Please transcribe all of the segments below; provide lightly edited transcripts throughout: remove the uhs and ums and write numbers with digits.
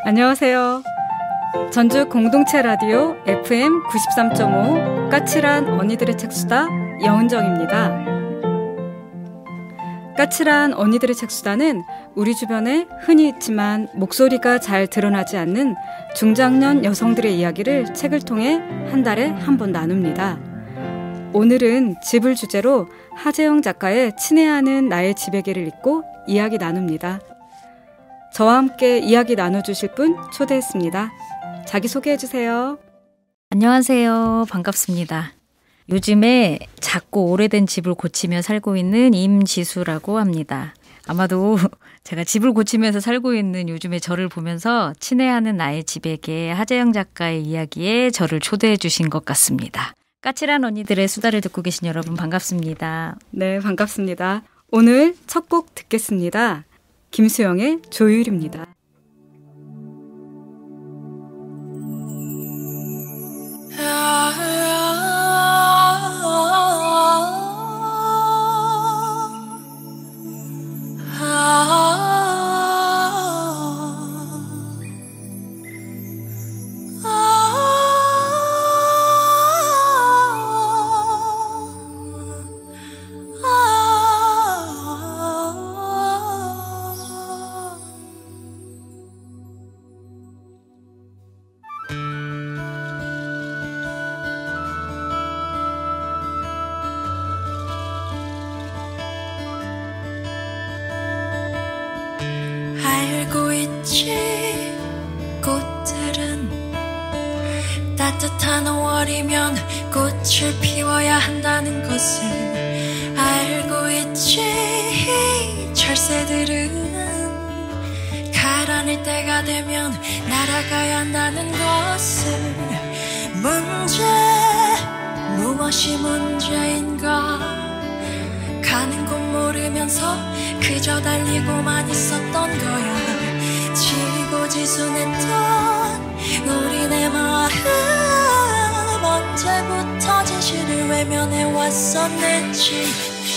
안녕하세요. 전주 공동체 라디오 FM 93.5 까칠한 언니들의 책수다 여은정입니다. 까칠한 언니들의 책수다는 우리 주변에 흔히 있지만 목소리가 잘 드러나지 않는 중장년 여성들의 이야기를 책을 통해 한 달에 한 번 나눕니다. 오늘은 집을 주제로 하재영 작가의 친애하는 나의 집에게를 읽고 이야기 나눕니다. 저와 함께 이야기 나눠주실 분 초대했습니다. 자기소개해주세요. 안녕하세요. 반갑습니다. 요즘에 작고 오래된 집을 고치며 살고 있는 임지수라고 합니다. 아마도 제가 집을 고치면서 살고 있는 요즘의 저를 보면서 친애하는 나의 집에게 하재영 작가의 이야기에 저를 초대해 주신 것 같습니다. 까칠한 언니들의 수다를 듣고 계신 여러분 반갑습니다. 네, 반갑습니다. 오늘 첫 곡 듣겠습니다. 김수영의 조율입니다. 알고 있지 꽃들은 따뜻한 5월이면 꽃을 피워야 한다는 것을 알고 있지 철새들은 가라앉을 때가 되면 날아가야 한다는 것을 무엇이 문제인가 가는 곳 모르면서 그저 달리고만 있었던 거야 지고지순했던 우리네 마음 언제부터 진실을 외면해왔었는지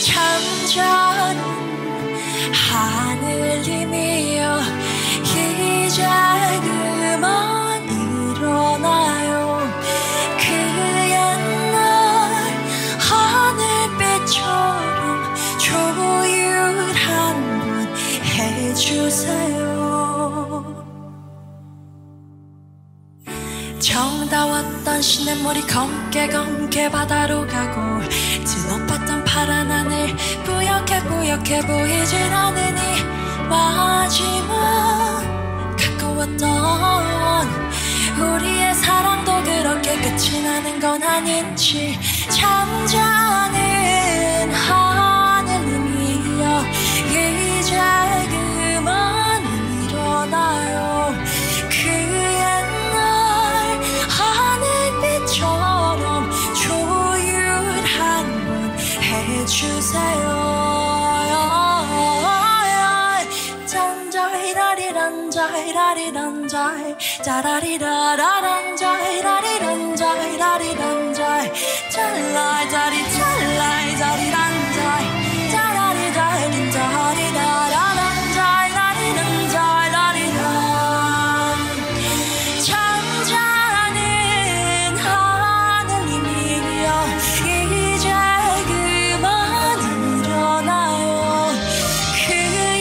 잠자는 하늘님이여 이제 그만 일어나요 그 옛날 하늘빛처럼 조율 한번 해주세요 정다웠던 시냇물이 검게 바다로 가고 드높았던 파란 하늘 뿌옇게 보이질 않으니 마지막 가까웠던 우리의 사랑도 그렇게 끝이 나는 건 아닌지 잠자는 하늘님이여 이제 그만 일어나요 그 옛날 하늘빛처럼 조율 한번 해주세요 짠자이라리란자이라리란자이 짜라리라라란자이라리란자이라리란자이 짤라이자리란자이 짜라리자리란자리라란자이라리란자이라리란 잠자는 하늘님이여 이제 그만 일어나요 그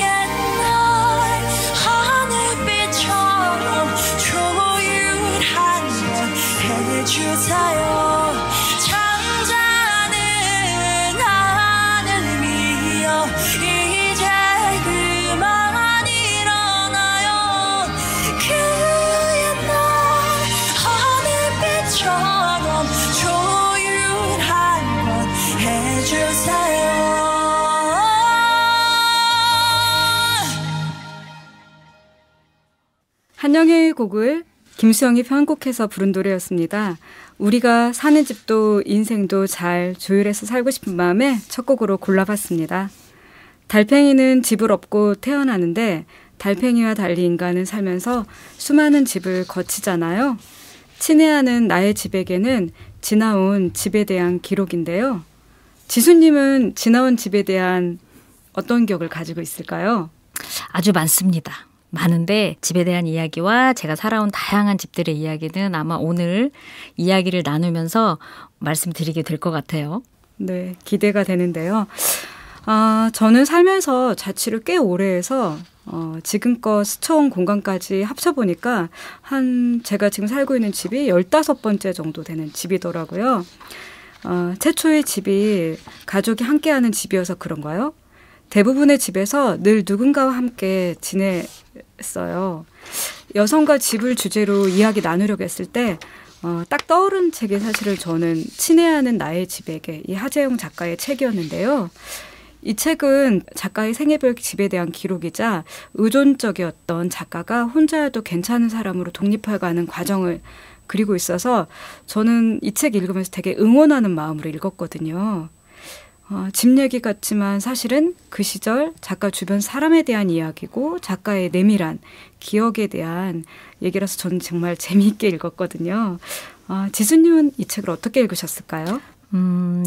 옛날 하늘빛처럼 조율 한번 해주세요 잠자는 하늘님이여 이제 그만 일어나요 그 옛날 하늘빛처럼 조율 한번 해주세요 한영애의 곡을 김수영이 편곡해서 부른 노래였습니다. 우리가 사는 집도 인생도 잘 조율해서 살고 싶은 마음에 첫 곡으로 골라봤습니다. 달팽이는 집을 얻고 태어나는데 달팽이와 달리 인간은 살면서 수많은 집을 거치잖아요. 친애하는 나의 집에게는 지나온 집에 대한 기록인데요. 지수님은 지나온 집에 대한 어떤 기억을 가지고 있을까요? 아주 많습니다. 많은데 집에 대한 이야기와 제가 살아온 다양한 집들의 이야기는 아마 오늘 이야기를 나누면서 말씀드리게 될 것 같아요. 네, 기대가 되는데요. 저는 살면서 자취를 꽤 오래 해서 지금껏 스쳐온 공간까지 합쳐보니까 제가 지금 살고 있는 집이 15번째 정도 되는 집이더라고요. 최초의 집이 가족이 함께하는 집이어서 그런가요? 대부분의 집에서 늘 누군가와 함께 지냈어요. 여성과 집을 주제로 이야기 나누려고 했을 때 딱 떠오른 책이 사실은 저는 친애하는 나의 집에게 이 하재영 작가의 책이었는데요. 이 책은 작가의 생애별 집에 대한 기록이자 의존적이었던 작가가 혼자여도 괜찮은 사람으로 독립해가는 과정을 그리고 있어서 저는 이 책 읽으면서 되게 응원하는 마음으로 읽었거든요. 집 얘기 같지만 사실은 그 시절 작가 주변 사람에 대한 이야기고 작가의 내밀한 기억에 대한 얘기라서 저는 정말 재미있게 읽었거든요. 지수님은 이 책을 어떻게 읽으셨을까요?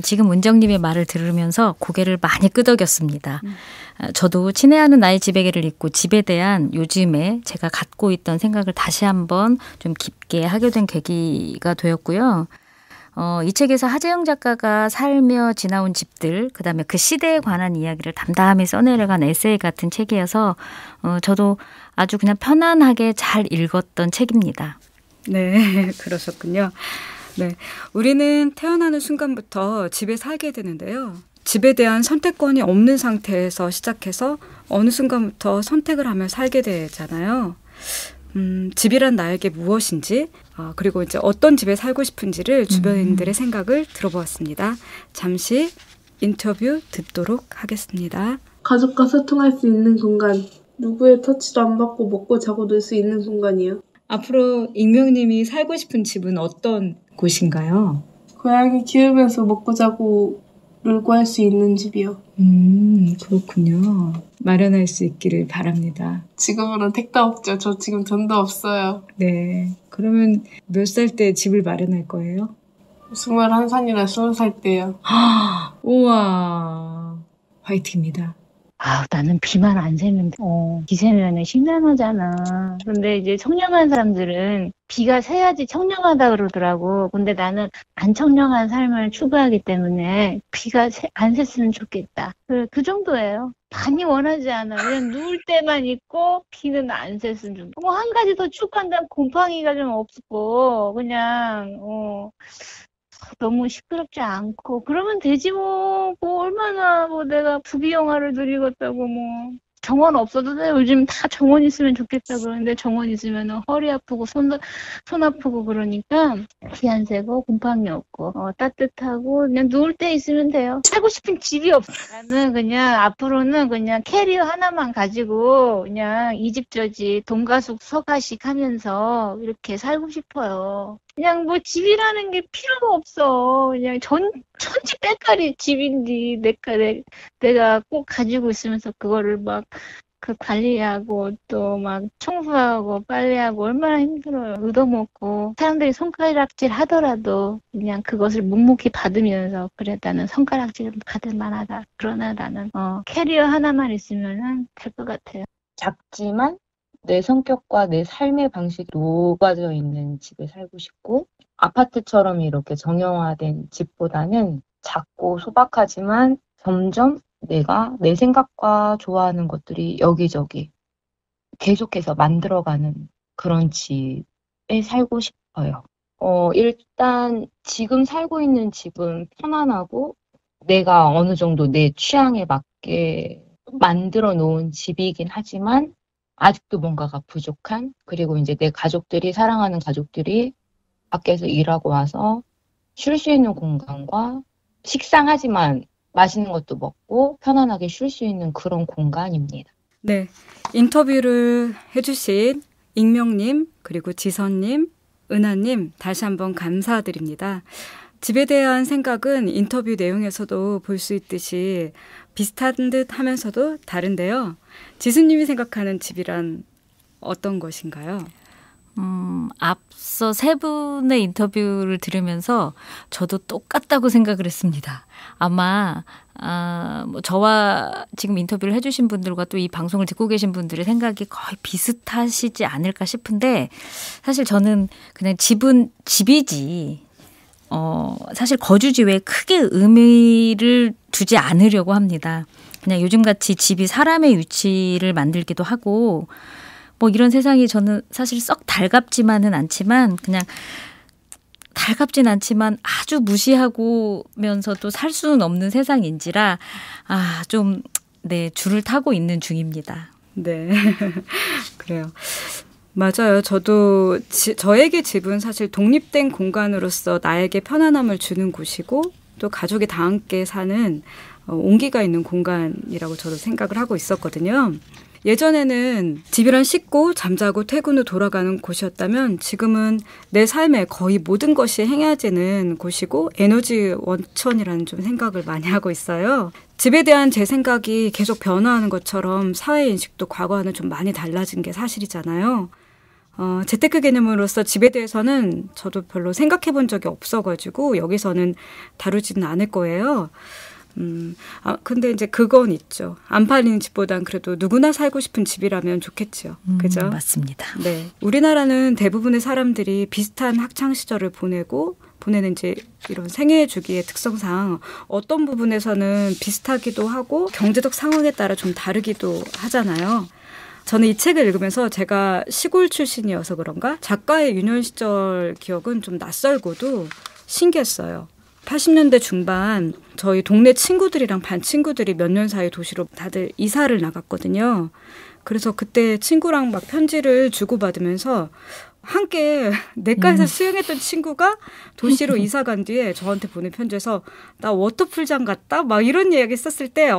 지금 은정님의 말을 들으면서 고개를 많이 끄덕였습니다. 저도 친애하는 나의 집에게를 읽고 집에 대한 요즘에 제가 갖고 있던 생각을 다시 한번 좀 깊게 하게 된 계기가 되었고요. 이 책에서 하재영 작가가 살며 지나온 집들, 그다음에 그 시대에 관한 이야기를 담담히 써내려간 에세이 같은 책이어서 저도 아주 그냥 편안하게 잘 읽었던 책입니다. 네, 그러셨군요. 네, 우리는 태어나는 순간부터 집에 살게 되는데요. 집에 대한 선택권이 없는 상태에서 시작해서 어느 순간부터 선택을 하며 살게 되잖아요. 집이란 나에게 무엇인지 그리고 이제 어떤 집에 살고 싶은지를 주변인들의 생각을 들어보았습니다. 잠시 인터뷰 듣도록 하겠습니다. 가족과 소통할 수 있는 공간, 누구의 터치도 안 받고 먹고 자고 놀 수 있는 공간이요. 앞으로 익명님이 살고 싶은 집은 어떤 곳인가요? 고양이 키우면서 먹고 자고 놀고 할 수 있는 집이요. 그렇군요. 마련할 수 있기를 바랍니다. 지금으로는 택도 없죠. 저 지금 돈도 없어요. 네. 그러면 몇 살 때 집을 마련할 거예요? 21살이나 20살 때요. 우와. 화이팅입니다. 나는 비만 안 새면 비 새면은 심란하잖아. 근데 이제 청량한 사람들은 비가 새야지 청량하다 그러더라고. 근데 나는 안 청량한 삶을 추구하기 때문에 비가 안 샜으면 좋겠다. 그 정도예요. 많이 원하지 않아. 그냥 누울 때만 있고 비는 안 샜으면 좋겠다. 뭐 한 가지 더 추구한다면 곰팡이가 좀 없고 그냥 너무 시끄럽지 않고 그러면 되지 뭐 얼마나 내가 부귀영화를 누리겠다고 뭐 정원 없어도 돼. 요즘 다 정원 있으면 좋겠다 그러는데 정원 있으면 허리 아프고 손 아프고 그러니까 비 안 새고 곰팡이 없고 따뜻하고 그냥 누울 때 있으면 돼요. 살고 싶은 집이 없어. 나는 그냥 앞으로는 그냥 캐리어 하나만 가지고 그냥 이 집 저 집 동가숙 서가식 하면서 이렇게 살고 싶어요. 그냥 뭐 집이라는 게 필요가 없어. 그냥 천지 때깔이 집인데 내가 꼭 가지고 있으면서 그거를 막 관리하고 또 막 청소하고 빨래하고 얼마나 힘들어요. 얻어먹고 사람들이 손가락질 하더라도 그냥 그것을 묵묵히 받으면서 그래 나는 손가락질 받을 만하다. 그러나 나는 캐리어 하나만 있으면 될 것 같아요. 작지만 내 성격과 내 삶의 방식이 녹아져 있는 집에 살고 싶고 아파트처럼 이렇게 정형화된 집보다는 작고 소박하지만 점점 내가 내 생각과 좋아하는 것들이 여기저기 계속해서 만들어가는 그런 집에 살고 싶어요. 일단 지금 살고 있는 집은 편안하고 내가 어느 정도 내 취향에 맞게 만들어 놓은 집이긴 하지만 아직도 뭔가가 부족한, 그리고 이제 내 가족들이, 사랑하는 가족들이 밖에서 일하고 와서 쉴 수 있는 공간과 식상하지만 맛있는 것도 먹고 편안하게 쉴 수 있는 그런 공간입니다. 네, 인터뷰를 해주신 익명님, 그리고 지선님, 은하님 다시 한번 감사드립니다. 집에 대한 생각은 인터뷰 내용에서도 볼 수 있듯이 비슷한 듯 하면서도 다른데요. 지수님이 생각하는 집이란 어떤 것인가요? 앞서 세 분의 인터뷰를 들으면서 저도 똑같다고 생각을 했습니다. 아마 뭐 저와 지금 인터뷰를 해주신 분들과 또 이 방송을 듣고 계신 분들의 생각이 거의 비슷하시지 않을까 싶은데 사실 저는 그냥 집은 집이지 사실 거주지 외에 크게 의미를 두지 않으려고 합니다. 그냥 요즘같이 집이 사람의 위치를 만들기도 하고 뭐 이런 세상이 저는 사실 썩 달갑지만은 않지만 그냥 달갑진 않지만 아주 무시하고면서도 살 수는 없는 세상인지라 좀 줄을 타고 있는 중입니다. 네. 그래요. 맞아요. 저도 저에게 집은 사실 독립된 공간으로서 나에게 편안함을 주는 곳이고 또 가족이 다 함께 사는 온기가 있는 공간이라고 저도 생각을 하고 있었거든요. 예전에는 집이란 씻고 잠자고 퇴근 후 돌아가는 곳이었다면 지금은 내 삶의 거의 모든 것이 행해지는 곳이고 에너지 원천이라는 좀 생각을 많이 하고 있어요. 집에 대한 제 생각이 계속 변화하는 것처럼 사회인식도 과거와는 좀 많이 달라진 게 사실이잖아요. 재테크 개념으로서 집에 대해서는 저도 별로 생각해 본 적이 없어가지고 여기서는 다루지는 않을 거예요. 근데 이제 그건 있죠. 안 팔리는 집보단 그래도 누구나 살고 싶은 집이라면 좋겠죠. 그죠? 맞습니다. 네. 우리나라는 대부분의 사람들이 비슷한 학창 시절을 보내는 이제 이런 생애 주기의 특성상 어떤 부분에서는 비슷하기도 하고 경제적 상황에 따라 좀 다르기도 하잖아요. 저는 이 책을 읽으면서 제가 시골 출신이어서 그런가 작가의 유년 시절 기억은 좀 낯설고도 신기했어요. 80년대 중반 저희 동네 친구들이랑 반 친구들이 몇 년 사이 도시로 다들 이사를 나갔거든요. 그래서 그때 친구랑 막 편지를 주고받으면서 함께 내과에서 수영했던 친구가 도시로 이사 간 뒤에 저한테 보낸 편지에서 나 워터풀장 갔다? 막 이런 이야기 썼을 때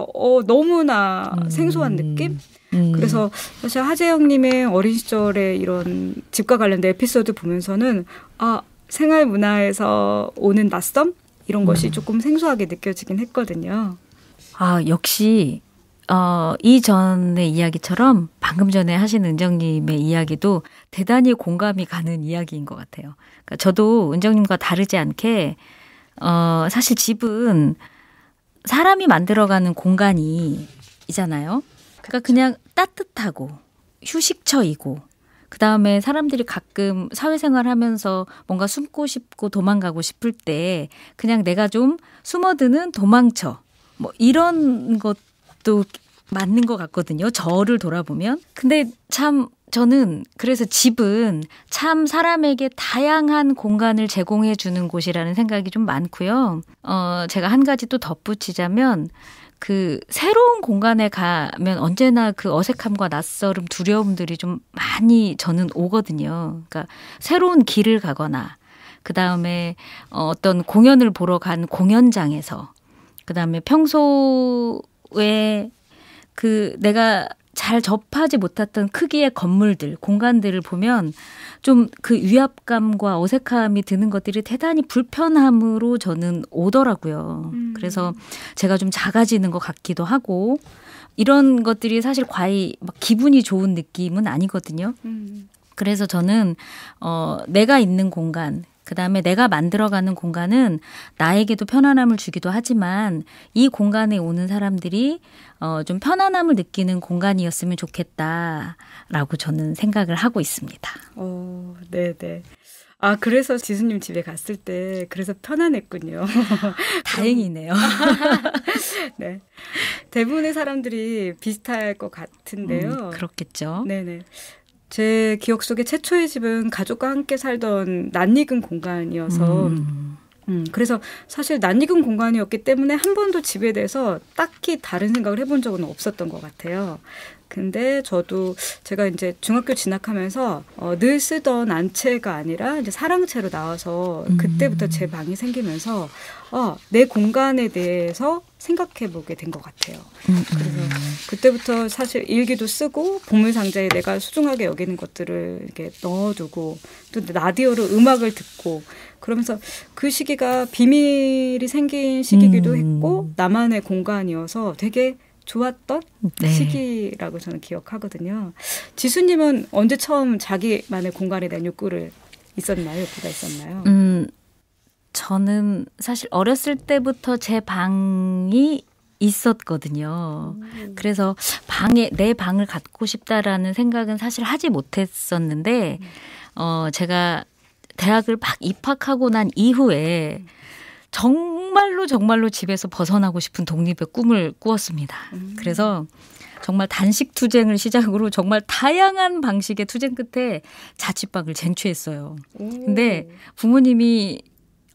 너무나 생소한 느낌? 그래서 사실 하재영님의 어린 시절의 이런 집과 관련된 에피소드 보면서는 생활 문화에서 오는 낯섦? 이런 것이 조금 생소하게 느껴지긴 했거든요. 역시 이전의 이야기처럼 방금 전에 하신 은정님의 이야기도 대단히 공감이 가는 이야기인 것 같아요. 그러니까 저도 은정님과 다르지 않게 사실 집은 사람이 만들어가는 공간이잖아요. 그러니까 그냥 따뜻하고 휴식처이고 그다음에 사람들이 가끔 사회생활하면서 뭔가 숨고 싶고 도망가고 싶을 때 그냥 내가 좀 숨어드는 도망처 뭐 이런 것도 맞는 것 같거든요. 저를 돌아보면. 근데 참 저는 그래서 집은 참 사람에게 다양한 공간을 제공해 주는 곳이라는 생각이 좀 많고요. 제가 한 가지 또 덧붙이자면 그 새로운 공간에 가면 언제나 그 어색함과 낯설음, 두려움들이 좀 많이 저는 오거든요. 그러니까 새로운 길을 가거나 그다음에 어떤 공연을 보러 간 공연장에서 그다음에 평소에 그 내가 잘 접하지 못했던 크기의 건물들, 공간들을 보면 좀 그 위압감과 어색함이 드는 것들이 대단히 불편함으로 저는 오더라고요. 그래서 제가 좀 작아지는 것 같기도 하고 이런 것들이 사실 과히 막 기분이 좋은 느낌은 아니거든요. 그래서 저는 내가 있는 공간, 그다음에 내가 만들어가는 공간은 나에게도 편안함을 주기도 하지만 이 공간에 오는 사람들이 좀 편안함을 느끼는 공간이었으면 좋겠다라고 저는 생각을 하고 있습니다. 네네. 그래서 지수님 집에 갔을 때 그래서 편안했군요. 다행이네요. 네. 대부분의 사람들이 비슷할 것 같은데요. 그렇겠죠. 네네. 제 기억 속에 최초의 집은 가족과 함께 살던 낯익은 공간이어서 그래서 사실 낯익은 공간이었기 때문에 한 번도 집에 대해서 딱히 다른 생각을 해본 적은 없었던 것 같아요. 근데 저도 제가 이제 중학교 진학하면서 늘 쓰던 안채가 아니라 이제 사랑채로 나와서 그때부터 제 방이 생기면서 내 공간에 대해서 생각해 보게 된 것 같아요. 그래서 그때부터 사실 일기도 쓰고 보물상자에 내가 소중하게 여기는 것들을 이렇게 넣어두고 또 라디오로 음악을 듣고 그러면서 그 시기가 비밀이 생긴 시기이기도 했고 나만의 공간이어서 되게 좋았던 네. 시기라고 저는 기억하거든요. 지수님은 언제 처음 자기만의 공간에 대한 욕구가 있었나요? 저는 사실 어렸을 때부터 제 방이 있었거든요. 그래서 내 방을 갖고 싶다라는 생각은 사실 하지 못했었는데, 제가 대학을 막 입학하고 난 이후에 정말로 집에서 벗어나고 싶은 독립의 꿈을 꾸었습니다. 그래서 정말 단식 투쟁을 시작으로 정말 다양한 방식의 투쟁 끝에 자취방을 쟁취했어요. 근데 부모님이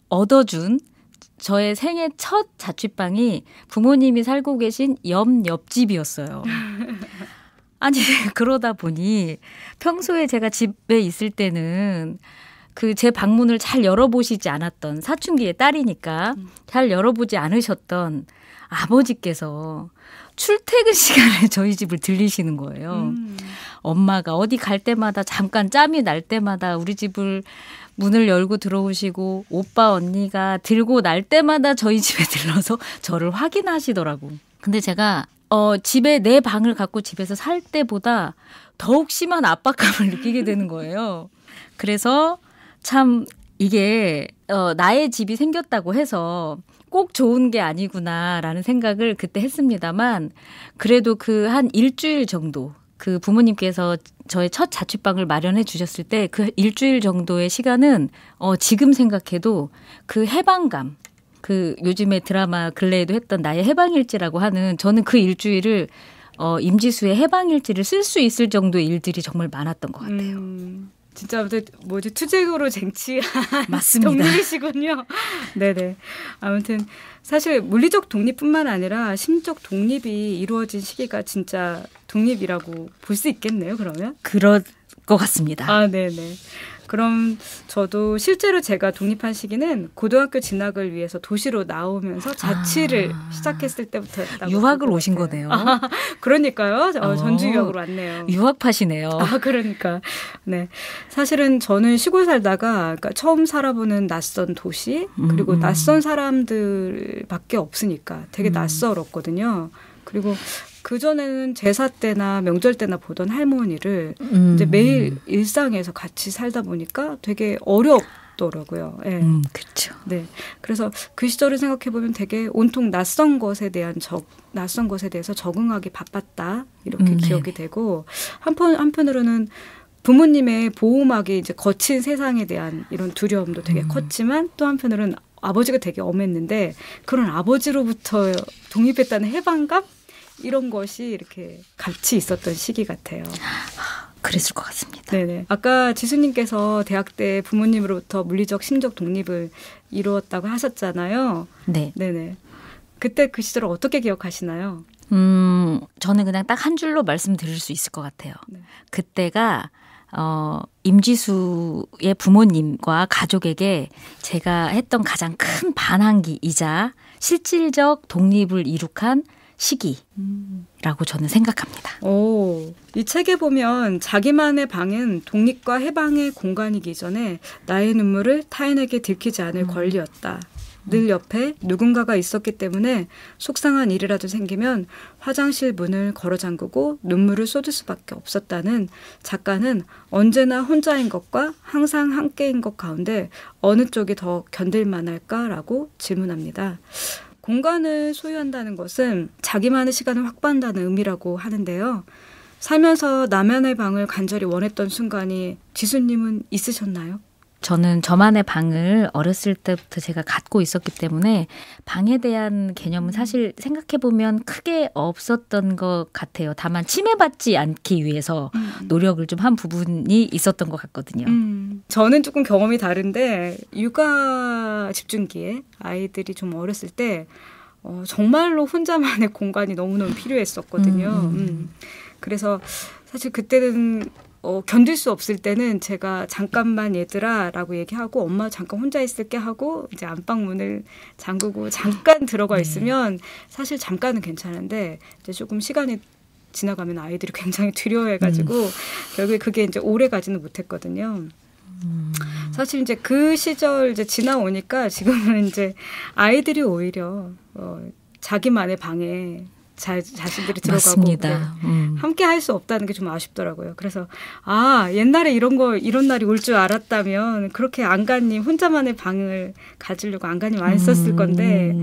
얻어준 저의 생애 첫 자취방이 부모님이 살고 계신 옆집이었어요. 아니, 그러다 보니 평소에 제가 집에 있을 때는 제 방문을 잘 열어보시지 않았던, 사춘기의 딸이니까 잘 열어보지 않으셨던 아버지께서 출퇴근 시간에 저희 집을 들리시는 거예요. 엄마가 어디 갈 때마다 잠깐 짬이 날 때마다 우리 집을 문을 열고 들어오시고 오빠 언니가 들고 날 때마다 저희 집에 들러서 저를 확인하시더라고. 근데 제가 집에 내 방을 갖고 집에서 살 때보다 더욱 심한 압박감을 느끼게 되는 거예요. 그래서 참 이게 나의 집이 생겼다고 해서 꼭 좋은 게 아니구나라는 생각을 그때 했습니다만, 그래도 한 일주일 정도 부모님께서 저의 첫 자취방을 마련해 주셨을 때 그 일주일 정도의 시간은 지금 생각해도 해방감, 요즘에 드라마 근래에도 했던 나의 해방일지라고 하는, 저는 그 일주일을 임지수의 해방일지를 쓸 수 있을 정도의 일들이 정말 많았던 것 같아요. 진짜 투쟁으로 쟁취한 맞습니다. 독립이시군요. 네네. 아무튼 사실 물리적 독립뿐만 아니라 심적 독립이 이루어진 시기가 진짜 독립이라고 볼 수 있겠네요. 그러면? 그럴 것 같습니다. 아, 네네. 그럼 저도 실제로 제가 독립한 시기는 고등학교 진학을 위해서 도시로 나오면서 자취를 시작했을 때부터였다고. 유학을 오신 거네요. 그러니까요. 전주 유학으로 왔네요. 유학파시네요. 그러니까. 네. 사실은 저는 시골 살다가 처음 살아보는 낯선 도시, 그리고 낯선 사람들밖에 없으니까 되게 낯설었거든요. 그리고 그전에는 제사 때나 명절 때나 보던 할머니를 이제 매일 일상에서 같이 살다 보니까 되게 어렵더라고요. 네. 그렇죠. 네. 그래서 그 시절을 생각해 보면 되게 온통 낯선 것에 대해서 적응하기 바빴다 이렇게 기억이 되고, 한편으로는 부모님의 보호막이 이제 거친 세상에 대한 이런 두려움도 되게 컸지만, 또 한편으로는 아버지가 되게 엄했는데 그런 아버지로부터 독립했다는 해방감? 이런 것이 이렇게 같이 있었던 시기 같아요. 그랬을 것 같습니다. 네네. 아까 지수님께서 대학 때 부모님으로부터 물리적, 심적 독립을 이루었다고 하셨잖아요. 네. 네네. 그때 그 시절을 어떻게 기억하시나요? 저는 그냥 딱 한 줄로 말씀드릴 수 있을 것 같아요. 네. 그때가 임지수의 부모님과 가족에게 제가 했던 가장 큰 반항기이자 실질적 독립을 이룩한 시기라고 저는 생각합니다. 이 책에 보면 자기만의 방은 독립과 해방의 공간이기 전에 나의 눈물을 타인에게 들키지 않을 권리였다. 늘 옆에 누군가가 있었기 때문에 속상한 일이라도 생기면 화장실 문을 걸어 잠그고 눈물을 쏟을 수밖에 없었다는 작가는 언제나 혼자인 것과 항상 함께인 것 가운데 어느 쪽이 더 견딜만 할까라고 질문합니다. 공간을 소유한다는 것은 자기만의 시간을 확보한다는 의미라고 하는데요. 살면서 나만의 방을 간절히 원했던 순간이 지수님은 있으셨나요? 저는 저만의 방을 어렸을 때부터 제가 갖고 있었기 때문에 방에 대한 개념은 사실 생각해보면 크게 없었던 것 같아요. 다만 침해받지 않기 위해서 노력을 좀 한 부분이 있었던 것 같거든요. 저는 조금 경험이 다른데 육아 집중기에 아이들이 좀 어렸을 때 정말로 혼자만의 공간이 너무너무 필요했었거든요. 그래서 사실 그때는 견딜 수 없을 때는 제가 잠깐만 얘들아 라고 얘기하고 엄마 잠깐 혼자 있을게 하고 이제 안방 문을 잠그고 잠깐 들어가 있으면 사실 잠깐은 괜찮은데 이제 조금 시간이 지나가면 아이들이 굉장히 두려워해가지고 결국에 그게 이제 오래 가지는 못했거든요. 사실 이제 그 시절 이제 지나오니까 지금은 이제 아이들이 오히려 자기만의 방에 자신들이 들어가고 맞습니다. 함께 할 수 없다는 게 좀 아쉽더라고요. 그래서 옛날에 이런 날이 올 줄 알았다면 그렇게 안가님 혼자만의 방을 가지려고 안가님 안 썼을 건데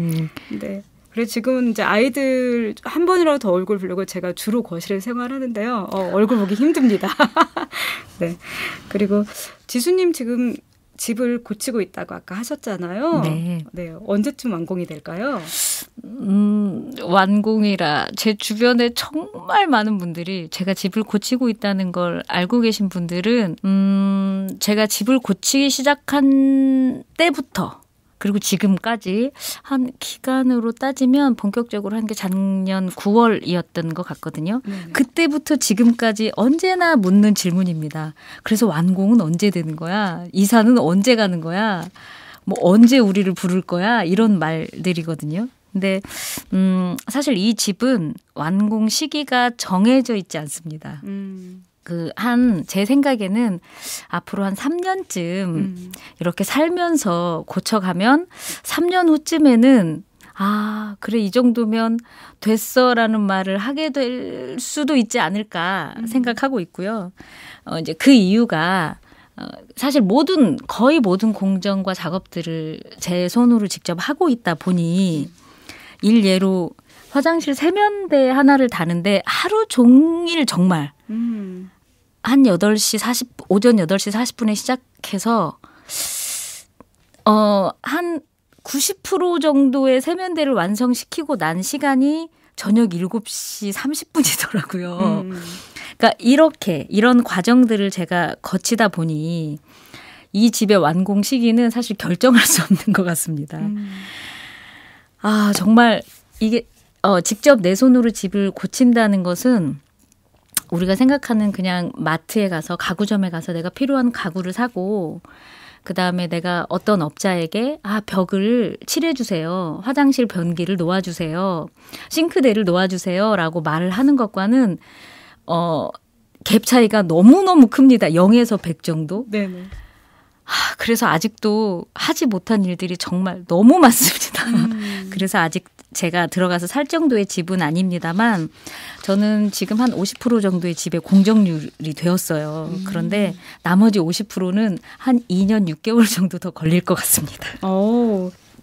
네. 그래 지금은 이제 아이들 한 번이라도 더 얼굴 보려고 제가 주로 거실에 생활하는데요. 얼굴 보기 힘듭니다. 네. 그리고 지수님 지금 집을 고치고 있다고 아까 하셨잖아요. 네. 네. 언제쯤 완공이 될까요? 완공이라 제 주변에 정말 많은 분들이 제가 집을 고치고 있다는 걸 알고 계신 분들은 제가 집을 고치기 시작한 때부터 그리고 지금까지 한 기간으로 따지면 본격적으로 한 게 작년 9월이었던 것 같거든요. 그때부터 지금까지 언제나 묻는 질문입니다. 그래서 완공은 언제 되는 거야? 이사는 언제 가는 거야? 뭐 언제 우리를 부를 거야? 이런 말들이거든요. 근데 사실 이 집은 완공 시기가 정해져 있지 않습니다. 제 생각에는 앞으로 한 3년쯤 이렇게 살면서 고쳐가면 3년 후쯤에는 그래, 이 정도면 됐어라는 말을 하게 될 수도 있지 않을까 생각하고 있고요. 이제 그 이유가 사실 거의 모든 공정과 작업들을 제 손으로 직접 하고 있다 보니 일예로 화장실 세면대 하나를 다는데 하루 종일 정말 한 8시 오전 8시 40분에 시작해서 한 90% 정도의 세면대를 완성시키고 난 시간이 저녁 7시 30분이더라고요. 그러니까 이런 과정들을 제가 거치다 보니 이 집의 완공 시기는 사실 결정할 수 없는 것 같습니다. 정말 이게 직접 내 손으로 집을 고친다는 것은 우리가 생각하는 그냥 마트에 가서 가구점에 가서 내가 필요한 가구를 사고 그다음에 내가 어떤 업자에게 벽을 칠해주세요. 화장실 변기를 놓아주세요. 싱크대를 놓아주세요. 라고 말을 하는 것과는 갭 차이가 너무너무 큽니다. 0에서 100 정도. 네네. 그래서 아직도 하지 못한 일들이 정말 너무 많습니다. 그래서 아직 제가 들어가서 살 정도의 집은 아닙니다만 저는 지금 한 50% 정도의 집에 공정률이 되었어요. 그런데 나머지 50%는 한 2년 6개월 정도 더 걸릴 것 같습니다.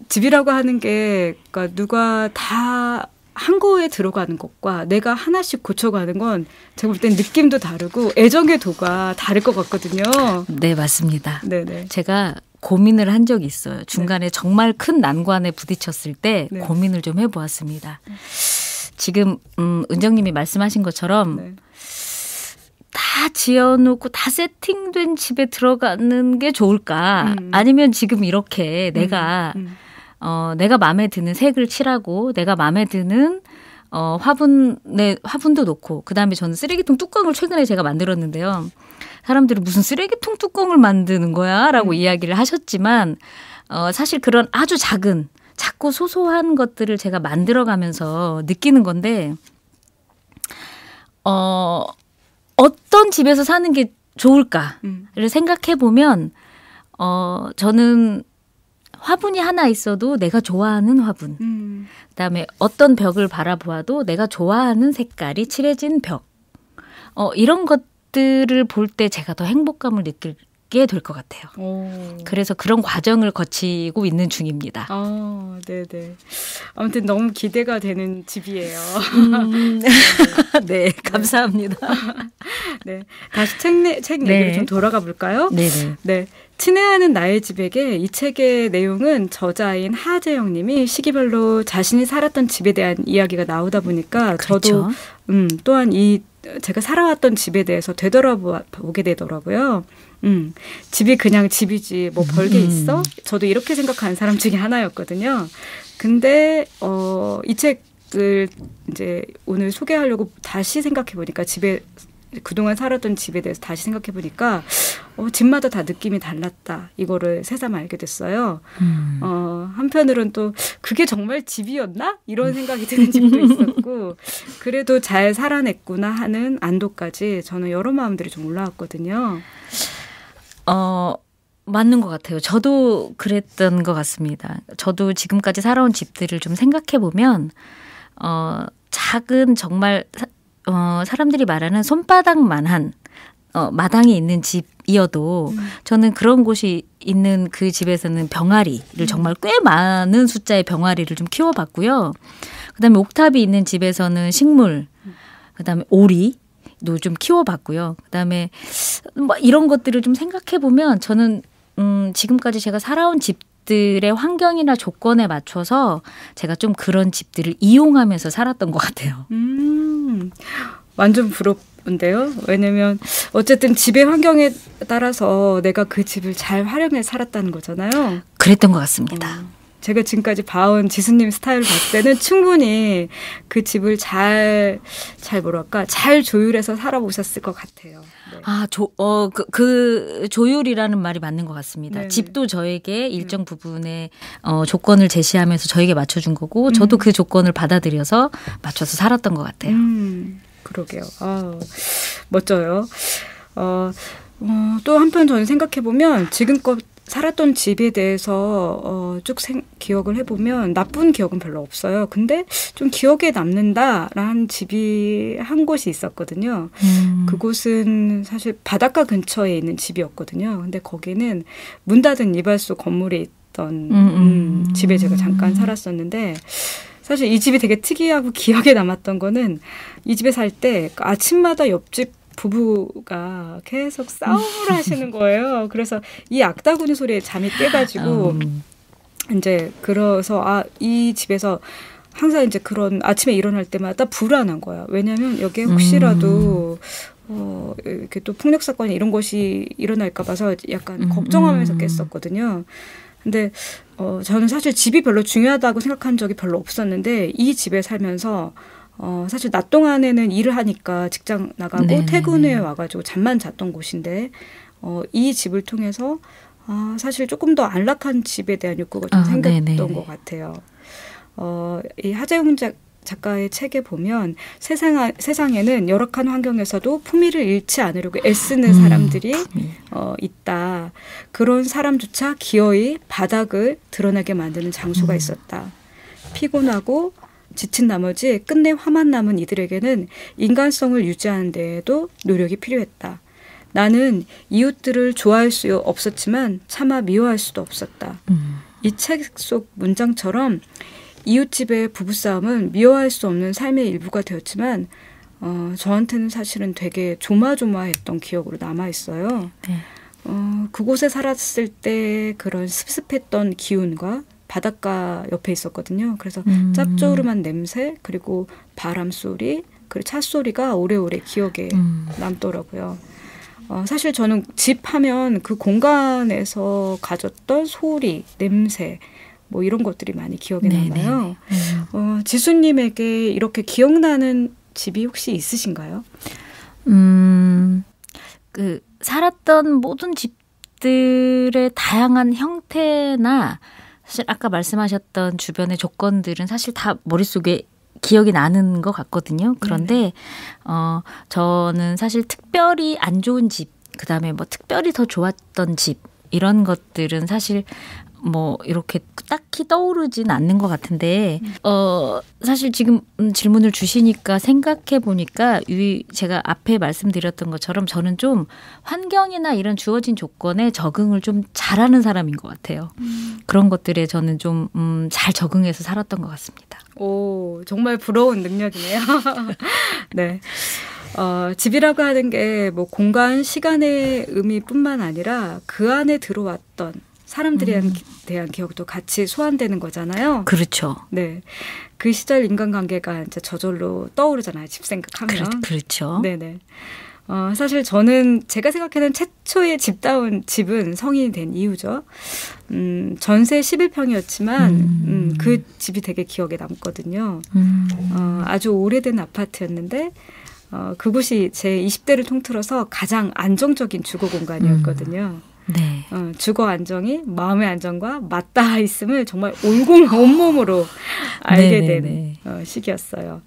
집이라고 하는 게 그러니까 누가 다 한 거에 들어가는 것과 내가 하나씩 고쳐가는 건 제가 볼 땐 느낌도 다르고 애정의 도가 다를 것 같거든요. 네, 맞습니다. 네네. 제가 고민을 한 적이 있어요. 중간에 정말 큰 난관에 부딪혔을 때 고민을 좀 해보았습니다. 지금 은정님이 말씀하신 것처럼 다 지어놓고 다 세팅된 집에 들어가는 게 좋을까? 아니면 지금 이렇게 내가 마음에 드는 색을 칠하고 내가 마음에 드는 화분도 놓고 그다음에 저는 쓰레기통 뚜껑을 최근에 제가 만들었는데요. 사람들이 무슨 쓰레기통 뚜껑을 만드는 거야? 라고 이야기를 하셨지만 사실 그런 아주 작고 소소한 것들을 제가 만들어가면서 느끼는 건데 어떤 집에서 사는 게 좋을까를 생각해 보면 저는 화분이 하나 있어도 내가 좋아하는 화분. 그다음에 어떤 벽을 바라보아도 내가 좋아하는 색깔이 칠해진 벽. 이런 것들을 볼 때 제가 더 행복감을 느끼게 될 것 같아요. 그래서 그런 과정을 거치고 있는 중입니다. 네네. 아무튼 너무 기대가 되는 집이에요. 네, 감사합니다. 네, 다시 책 얘기를 좀 돌아가 볼까요? 네네. 네. 친애하는 나의 집에게 이 책의 내용은 저자인 하재영 님이 시기별로 자신이 살았던 집에 대한 이야기가 나오다 보니까 그렇죠. 저도 또한 제가 살아왔던 집에 대해서 되돌아보게 되더라고요. 집이 그냥 집이지 뭐 별게 있어? 저도 이렇게 생각하는 사람 중에 하나였거든요. 근데 이 책을 이제 오늘 소개하려고 다시 생각해 보니까 그동안 살았던 집에 대해서 다시 생각해 보니까 집마다 다 느낌이 달랐다. 이거를 새삼 알게 됐어요. 한편으로는 또 그게 정말 집이었나? 이런 생각이 드는 집도 있었고 그래도 잘 살아냈구나 하는 안도까지 저는 여러 마음들이 좀 올라왔거든요. 맞는 것 같아요. 저도 그랬던 것 같습니다. 저도 지금까지 살아온 집들을 좀 생각해 보면 작은 정말 사람들이 말하는 손바닥만한 마당이 있는 집이어도 저는 그런 곳이 있는 그 집에서는 병아리를 정말 꽤 많은 숫자의 병아리를 좀 키워봤고요. 그다음에 옥탑이 있는 집에서는 식물, 그다음에 오리도 좀 키워봤고요. 그다음에 뭐 이런 것들을 좀 생각해 보면 저는 지금까지 제가 살아온 집들의 환경이나 조건에 맞춰서 제가 좀 그런 집들을 이용하면서 살았던 것 같아요. 완전 부럽은데요. 왜냐면 어쨌든 집의 환경에 따라서 내가 그 집을 잘 활용해 살았다는 거잖아요. 그랬던 것 같습니다. 제가 지금까지 봐온 지수님 스타일을 봤을 때는 충분히 그 집을 잘 조율해서 살아보셨을 것 같아요. 네. 그 조율이라는 말이 맞는 것 같습니다. 네네. 집도 저에게 일정 부분의 조건을 제시하면서 저에게 맞춰준 거고 저도 그 조건을 받아들여서 맞춰서 살았던 것 같아요. 그러게요. 멋져요. 또 한편 저는 생각해보면 지금껏 살았던 집에 대해서 쭉 기억을 해보면 나쁜 기억은 별로 없어요. 근데 좀 기억에 남는다라는 집이 한 곳이 있었거든요. 그곳은 사실 바닷가 근처에 있는 집이었거든요. 근데 거기는 문 닫은 이발소 건물에 있던 집에 제가 잠깐 살았었는데 사실 이 집이 되게 특이하고 기억에 남았던 거는 이 집에 살 때 아침마다 옆집 부부가 계속 싸움을 하시는 거예요. 그래서 이 악다구니 소리에 잠이 깨가지고 이제 그래서 이 집에서 항상 이제 그런 아침에 일어날 때마다 불안한 거야. 왜냐하면 여기에 혹시라도 이렇게 또 폭력 사건이 이런 것이 일어날까 봐서 약간 걱정하면서 깼었거든요. 근데 저는 사실 집이 별로 중요하다고 생각한 적이 별로 없었는데 이 집에 살면서 사실 낮 동안에는 일을 하니까 직장 나가고 네네네. 퇴근 후에 와가지고 잠만 잤던 곳인데 이 집을 통해서 사실 조금 더 안락한 집에 대한 욕구가 좀 생겼던 네네네. 것 같아요. 이 하재용 작가의 책에 보면 세상에는 열악한 환경에서도 품위를 잃지 않으려고 애쓰는 사람들이 있다. 그런 사람조차 기어이 바닥을 드러나게 만드는 장소가 있었다. 피곤하고 지친 나머지 끝내 화만 남은 이들에게는 인간성을 유지하는 데에도 노력이 필요했다. 나는 이웃들을 좋아할 수 없었지만 차마 미워할 수도 없었다. 이 책 속 문장처럼 이웃집의 부부싸움은 미워할 수 없는 삶의 일부가 되었지만 저한테는 사실은 되게 조마조마했던 기억으로 남아있어요. 네. 그곳에 살았을 때 그런 습습했던 기운과 바닷가 옆에 있었거든요. 그래서 짭조름한 냄새 그리고 바람 소리 그리고 차 소리가 오래오래 기억에 남더라고요. 사실 저는 집 하면 그 공간에서 가졌던 소리, 냄새 뭐 이런 것들이 많이 기억에 남아요. 지수님에게 이렇게 기억나는 집이 혹시 있으신가요? 그 살았던 모든 집들의 다양한 형태나 사실 아까 말씀하셨던 주변의 조건들은 사실 다 머릿속에 기억이 나는 것 같거든요. 그런데 저는 사실 특별히 안 좋은 집, 그다음에 뭐 특별히 더 좋았던 집 이런 것들은 사실 뭐 이렇게 딱히 떠오르진 않는 것 같은데 사실 지금 질문을 주시니까 생각해 보니까 제가 앞에 말씀드렸던 것처럼 저는 좀 환경이나 이런 주어진 조건에 적응을 좀 잘하는 사람인 것 같아요. 그런 것들에 저는 좀 잘 적응해서 살았던 것 같습니다. 오, 정말 부러운 능력이네요. 네. 집이라고 하는 게 뭐 공간, 시간의 의미뿐만 아니라 그 안에 들어왔던 사람들에 대한 기억도 같이 소환되는 거잖아요. 그렇죠. 네. 그 시절 인간관계가 이제 저절로 떠오르잖아요. 집 생각하면. 그렇죠. 네네. 사실 저는 제가 생각하는 최초의 집다운 집은 성인이 된 이유죠. 전세 11평이었지만 그 집이 되게 기억에 남거든요. 아주 오래된 아파트였는데 그곳이 제 20대를 통틀어서 가장 안정적인 주거 공간이었거든요. 네. 주거 안정이 마음의 안정과 맞닿아 있음을 정말 온몸으로 알게 된 시기였어요.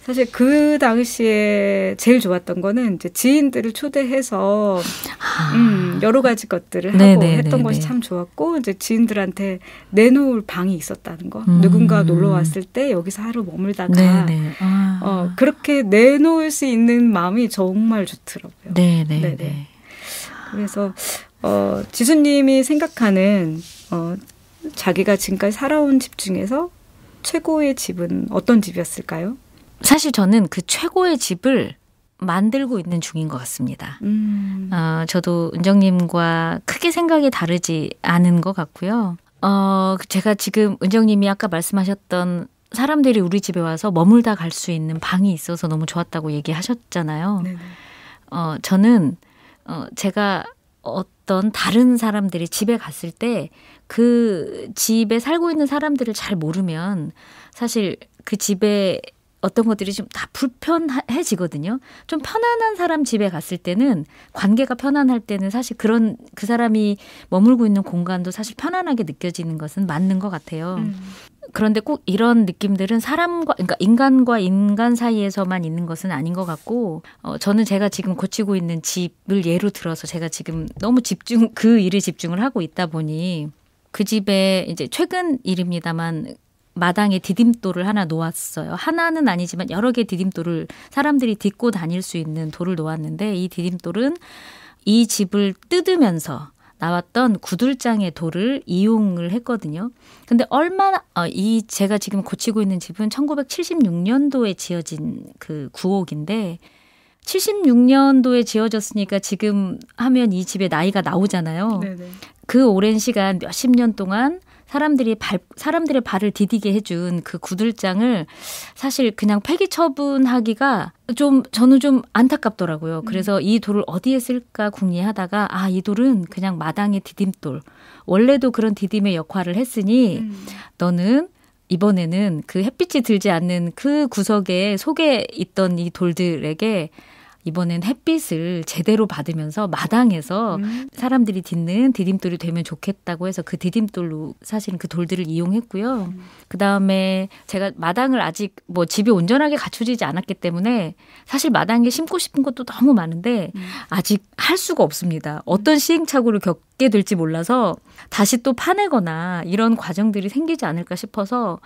사실 그 당시에 제일 좋았던 거는 이제 지인들을 초대해서 여러 가지 것들을 하고 했던 것이 참 좋았고, 이제 지인들한테 내놓을 방이 있었다는 거. 누군가 놀러 왔을 때 여기서 하루 머물다가 그렇게 내놓을 수 있는 마음이 정말 좋더라고요. 네네. 그래서 지수님이 생각하는 자기가 지금까지 살아온 집 중에서 최고의 집은 어떤 집이었을까요? 사실 저는 그 최고의 집을 만들고 있는 중인 것 같습니다. 저도 은정님과 크게 생각이 다르지 않은 것 같고요. 제가 지금 은정님이 아까 말씀하셨던 사람들이 우리 집에 와서 머물다 갈 수 있는 방이 있어서 너무 좋았다고 얘기하셨잖아요. 저는 제가 어떤 다른 사람들이 집에 갔을 때 그 집에 살고 있는 사람들을 잘 모르면 사실 그 집에 어떤 것들이 좀 다 불편해지거든요. 좀 편안한 사람 집에 갔을 때는, 관계가 편안할 때는 사실 그 사람이 머물고 있는 공간도 사실 편안하게 느껴지는 것은 맞는 것 같아요. 그런데 꼭 이런 느낌들은 그러니까 인간과 인간 사이에서만 있는 것은 아닌 것 같고, 저는 제가 지금 고치고 있는 집을 예로 들어서 제가 지금 너무 그 일에 집중을 하고 있다 보니 그 집에 이제 최근 일입니다만 마당에 디딤돌을 하나 놓았어요. 하나는 아니지만 여러 개 디딤돌을 사람들이 딛고 다닐 수 있는 돌을 놓았는데, 이 디딤돌은 이 집을 뜯으면서 나왔던 구들장의 돌을 이용을 했거든요. 근데 제가 지금 고치고 있는 집은 1976년도에 지어진 그 구옥인데, 76년도에 지어졌으니까 지금 하면 이 집의 나이가 나오잖아요. 네네. 그 오랜 시간 몇십 년 동안 사람들의 발을 디디게 해준 그 구들장을 사실 그냥 폐기 처분하기가 저는 좀 안타깝더라고요. 그래서 이 돌을 어디에 쓸까 궁리하다가 이 돌은 그냥 마당의 디딤돌. 원래도 그런 디딤의 역할을 했으니 너는 이번에는 그 햇빛이 들지 않는 그 구석에 속에 있던 이 돌들에게 이번엔 햇빛을 제대로 받으면서 마당에서 사람들이 딛는 디딤돌이 되면 좋겠다고 해서 그 디딤돌로 사실은 그 돌들을 이용했고요. 그다음에 제가 마당을 아직 집이 온전하게 갖춰지지 않았기 때문에 사실 마당에 심고 싶은 것도 너무 많은데 아직 할 수가 없습니다. 어떤 시행착오를 겪게 될지 몰라서 다시 또 파내거나 이런 과정들이 생기지 않을까 싶어서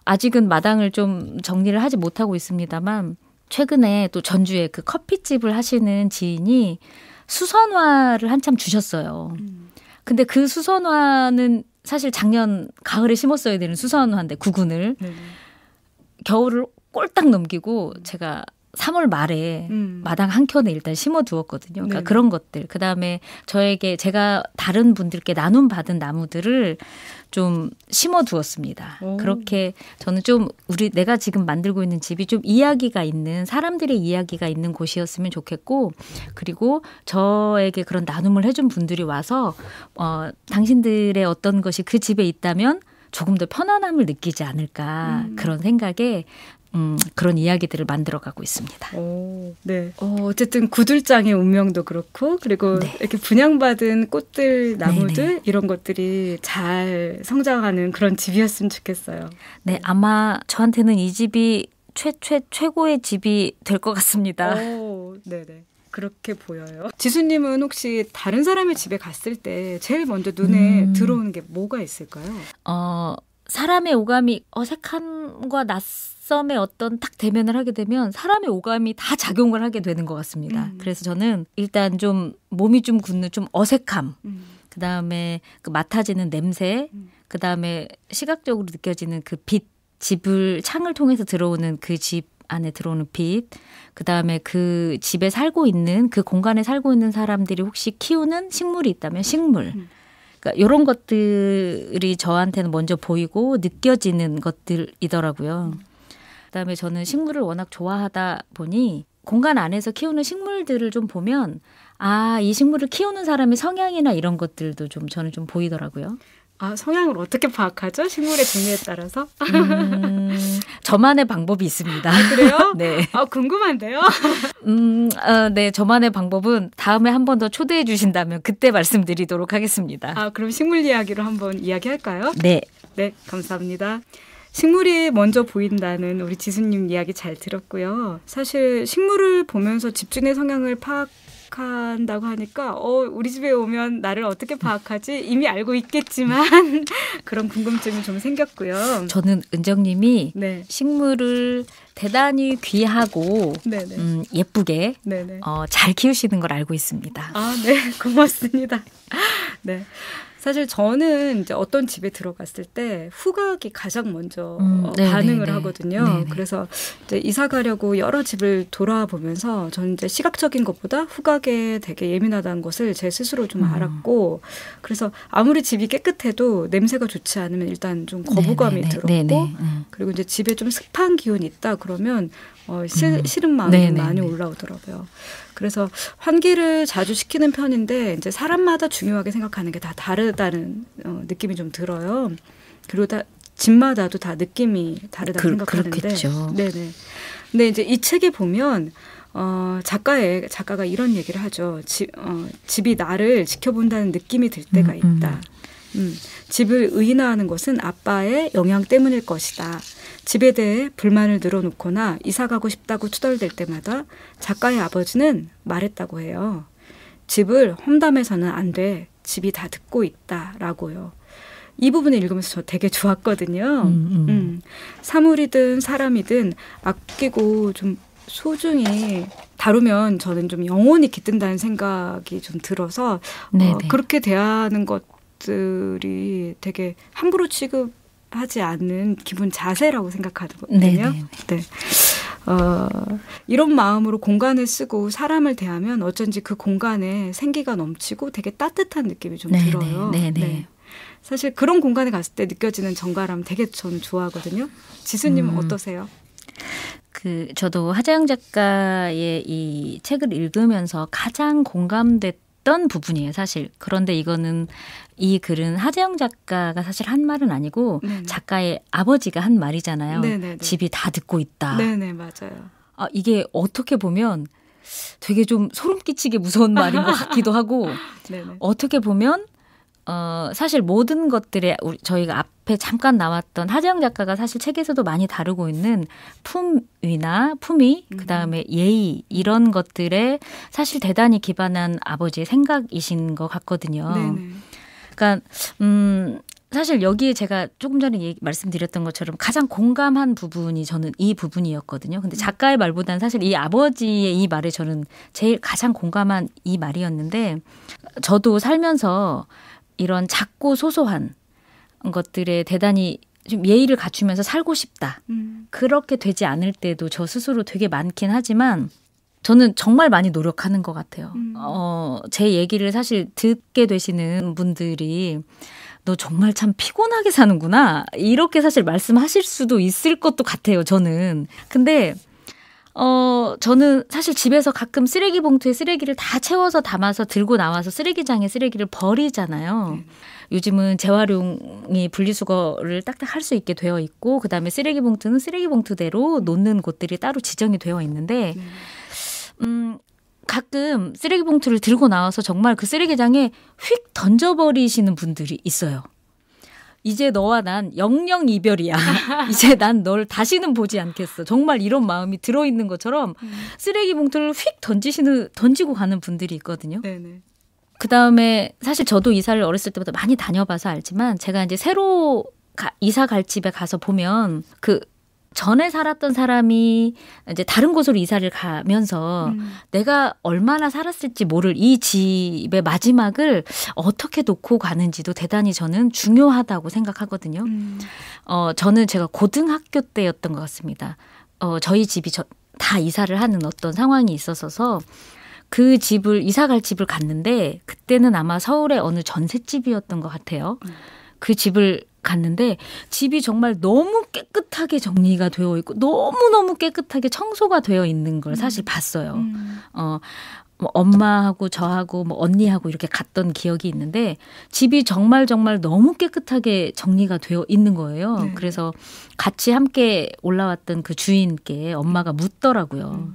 아직은 마당을 좀 정리를 하지 못하고 있습니다만, 최근에 또 전주에 그 커피집을 하시는 지인이 수선화를 한참 주셨어요. 근데 그 수선화는 사실 작년 가을에 심었어야 되는 수선화인데, 구근을. 겨울을 꼴딱 넘기고 제가 3월 말에 마당 한켠에 일단 심어두었거든요. 그러니까 그런 것들. 그다음에 제가 다른 분들께 나눔받은 나무들을 좀 심어두었습니다. 그렇게 저는 좀 내가 지금 만들고 있는 집이 좀 이야기가 있는, 사람들의 이야기가 있는 곳이었으면 좋겠고, 그리고 저에게 그런 나눔을 해준 분들이 와서 당신들의 어떤 것이 그 집에 있다면 조금 더 편안함을 느끼지 않을까, 그런 생각에 그런 이야기들을 만들어가고 있습니다. 네. 어쨌든 구들장의 운명도 그렇고, 그리고 이렇게 분양받은 꽃들, 나무들 이런 것들이 잘 성장하는 그런 집이었으면 좋겠어요. 네, 아마 저한테는 이 집이 최고의 집이 될 것 같습니다. 네네. 그렇게 보여요. 지수님은 혹시 다른 사람의 집에 갔을 때 제일 먼저 눈에 들어오는 게 뭐가 있을까요? 사람의 오감이 어색함과 낯섦의 어떤 딱 대면을 하게 되면 사람의 오감이 다 작용을 하게 되는 것 같습니다. 그래서 저는 일단 좀 몸이 좀 굳는 좀 어색함, 그다음에 그 맡아지는 냄새, 그다음에 시각적으로 느껴지는 그 빛, 창을 통해서 들어오는 그 집 안에 들어오는 빛, 그다음에 그 집에 살고 있는, 그 공간에 살고 있는 사람들이 혹시 키우는 식물이 있다면 식물. 그러니까 이런 것들이 저한테는 먼저 보이고 느껴지는 것들이더라고요. 그다음에 저는 식물을 워낙 좋아하다 보니 공간 안에서 키우는 식물들을 좀 보면 이 식물을 키우는 사람의 성향이나 이런 것들도 저는 좀 보이더라고요. 성향을 어떻게 파악하죠? 식물의 종류에 따라서? 저만의 방법이 있습니다. 그래요? 네. 궁금한데요? 네, 저만의 방법은 다음에 한 번 더 초대해 주신다면 그때 말씀드리도록 하겠습니다. 그럼 식물 이야기로 한번 이야기할까요? 네. 네, 감사합니다. 식물이 먼저 보인다는 우리 지수님 이야기 잘 들었고요. 사실 식물을 보면서 집중의 성향을 파악한다고 하니까 우리 집에 오면 나를 어떻게 파악하지? 이미 알고 있겠지만 그런 궁금증이 좀 생겼고요. 저는 은정님이 네. 식물을 대단히 귀하고 예쁘게 잘 키우시는 걸 알고 있습니다. 네, 고맙습니다. 네. 사실 저는 이제 어떤 집에 들어갔을 때 후각이 가장 먼저 반응을 하거든요. 네네. 그래서 이제 이사 가려고 여러 집을 돌아보면서 저는 이제 시각적인 것보다 후각에 되게 예민하다는 것을 제 스스로 좀 알았고, 그래서 아무리 집이 깨끗해도 냄새가 좋지 않으면 일단 좀 거부감이 들었고, 그리고 이제 집에 좀 습한 기운이 있다 그러면 싫은 마음이 많이 올라오더라고요. 그래서 환기를 자주 시키는 편인데 이제 사람마다 중요하게 생각하는 게 다 다르다는 느낌이 좀 들어요. 그리고 집마다도 다 느낌이 다르다고 생각하는데. 그렇겠죠. 네네. 근데 이제 이 책에 보면 작가가 이런 얘기를 하죠. 집이 나를 지켜본다는 느낌이 들 때가 있다. 집을 의인화하는 것은 아빠의 영향 때문일 것이다. 집에 대해 불만을 늘어놓거나 이사 가고 싶다고 투덜댈 때마다 작가의 아버지는 말했다고 해요. 집을 험담해서는 안 돼. 집이 다 듣고 있다라고요. 이 부분을 읽으면서 저 되게 좋았거든요. 사물이든 사람이든 아끼고 좀 소중히 다루면 저는 좀 영혼이 깃든다는 생각이 좀 들어서 그렇게 대하는 것들이 되게 함부로 취급하지 않는 기본 자세라고 생각하거든요. 네. 이런 마음으로 공간을 쓰고 사람을 대하면 어쩐지 그 공간에 생기가 넘치고 되게 따뜻한 느낌이 좀 들어요. 네. 사실 그런 공간에 갔을 때 느껴지는 정갈함 되게 저는 좋아하거든요. 지수님은 어떠세요? 저도 하자영 작가의 이 책을 읽으면서 가장 공감됐던 부분이에요, 사실. 그런데 이 글은 하자영 작가가 사실 한 말은 아니고 작가의 아버지가 한 말이잖아요. 네네네. 집이 다 듣고 있다. 네네, 맞아요. 이게 어떻게 보면 되게 좀 소름 끼치게 무서운 말인 것 같기도 하고 어떻게 보면 사실 모든 것들에 저희가 앞에 잠깐 나왔던 하재영 작가가 사실 책에서도 많이 다루고 있는 품위, 그다음에 예의 이런 것들에 사실 대단히 기반한 아버지의 생각이신 것 같거든요. 네네. 그러니까 사실 여기에 제가 조금 전에 말씀드렸던 것처럼 가장 공감한 부분이 저는 이 부분이었거든요. 근데 작가의 말보다는 사실 이 아버지의 이 말에 저는 제일 가장 공감한 이 말이었는데, 저도 살면서 이런 작고 소소한 것들에 대단히 좀 예의를 갖추면서 살고 싶다. 그렇게 되지 않을 때도 저 스스로 되게 많긴 하지만 저는 정말 많이 노력하는 것 같아요. 제 얘기를 사실 듣게 되시는 분들이 너 정말 참 피곤하게 사는구나. 이렇게 사실 말씀하실 수도 있을 것도 같아요, 저는. 근데 저는 사실 집에서 가끔 쓰레기 봉투에 쓰레기를 다 채워서 담아서 들고 나와서 쓰레기장에 쓰레기를 버리잖아요. 요즘은 재활용이 분리수거를 딱딱 할 수 있게 되어 있고, 그다음에 쓰레기 봉투는 쓰레기 봉투대로 놓는 곳들이 따로 지정이 되어 있는데, 가끔 쓰레기 봉투를 들고 나와서 정말 그 쓰레기장에 휙 던져버리시는 분들이 있어요. 이제 너와 난 영영 이별이야. 이제 난 널 다시는 보지 않겠어. 정말 이런 마음이 들어있는 것처럼 쓰레기 봉투를 휙 던지고 가는 분들이 있거든요. 네네. 그다음에 사실 저도 이사를 어렸을 때부터 많이 다녀봐서 알지만, 제가 이제 새로 이사 갈 집에 가서 보면 그 전에 살았던 사람이 이제 다른 곳으로 이사를 가면서 내가 얼마나 살았을지 모를 이 집의 마지막을 어떻게 놓고 가는지도 대단히 저는 중요하다고 생각하거든요. 저는 제가 고등학교 때였던 것 같습니다. 저희 집이 다 이사를 하는 어떤 상황이 있어서 그 집을, 이사 갈 집을 갔는데, 그때는 아마 서울의 어느 전셋집이었던 것 같아요. 그 집을 갔는데 집이 정말 너무 깨끗하게 정리가 되어 있고 너무너무 깨끗하게 청소가 되어 있는 걸 사실 봤어요. 뭐 엄마하고 저하고 뭐 언니하고 이렇게 갔던 기억이 있는데 집이 정말 너무 깨끗하게 정리가 되어 있는 거예요. 네. 그래서 같이 함께 올라왔던 그 주인께 엄마가 묻더라고요.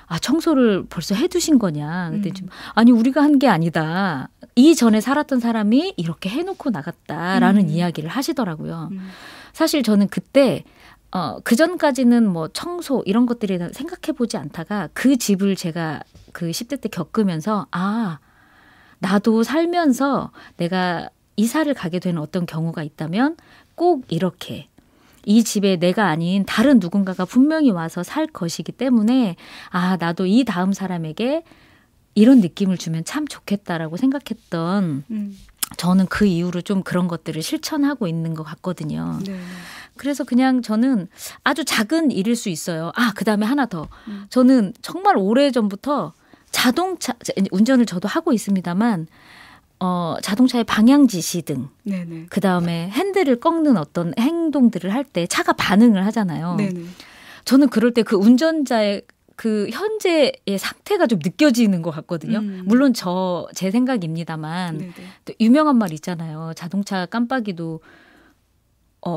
아, 청소를 벌써 해두신 거냐. 그때 좀 아니 우리가 한 게 아니다. 이전에 살았던 사람이 이렇게 해놓고 나갔다라는 이야기를 하시더라고요. 사실 저는 그때 그 전까지는 뭐 청소 이런 것들에 대해서 생각해보지 않다가 그 집을 제가 그 10대 때 겪으면서 아, 나도 살면서 내가 이사를 가게 되는 어떤 경우가 있다면 꼭 이렇게 이 집에 내가 아닌 다른 누군가가 분명히 와서 살 것이기 때문에 아, 나도 이 다음 사람에게 이런 느낌을 주면 참 좋겠다라고 생각했던 저는 그 이후로 좀 그런 것들을 실천하고 있는 것 같거든요. 네. 그래서 그냥 저는 아주 작은 일일 수 있어요. 아, 그다음에 하나 더. 저는 정말 오래전부터 자동차 운전을 저도 하고 있습니다만 자동차의 방향 지시등 네네. 그다음에 핸들을 꺾는 어떤 행동들을 할 때 차가 반응을 하잖아요. 네네. 저는 그럴 때 그 운전자의 그 현재의 상태가 좀 느껴지는 것 같거든요. 물론 제 생각입니다만 네네. 또 유명한 말 있잖아요. 자동차 깜빡이도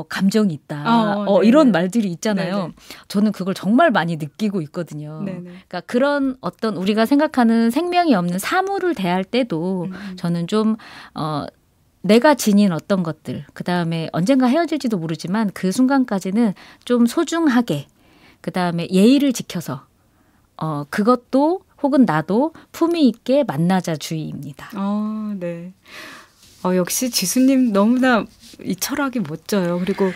감정이 있다. 이런 말들이 있잖아요. 네네. 저는 그걸 정말 많이 느끼고 있거든요. 네네. 그러니까 그런 어떤 우리가 생각하는 생명이 없는 사물을 대할 때도 저는 좀 내가 지닌 어떤 것들, 그다음에 언젠가 헤어질지도 모르지만 그 순간까지는 좀 소중하게, 그다음에 예의를 지켜서 그것도 혹은 나도 품위 있게 만나자 주의입니다. 네. 역시 지수님 너무나 이 철학이 멋져요. 그리고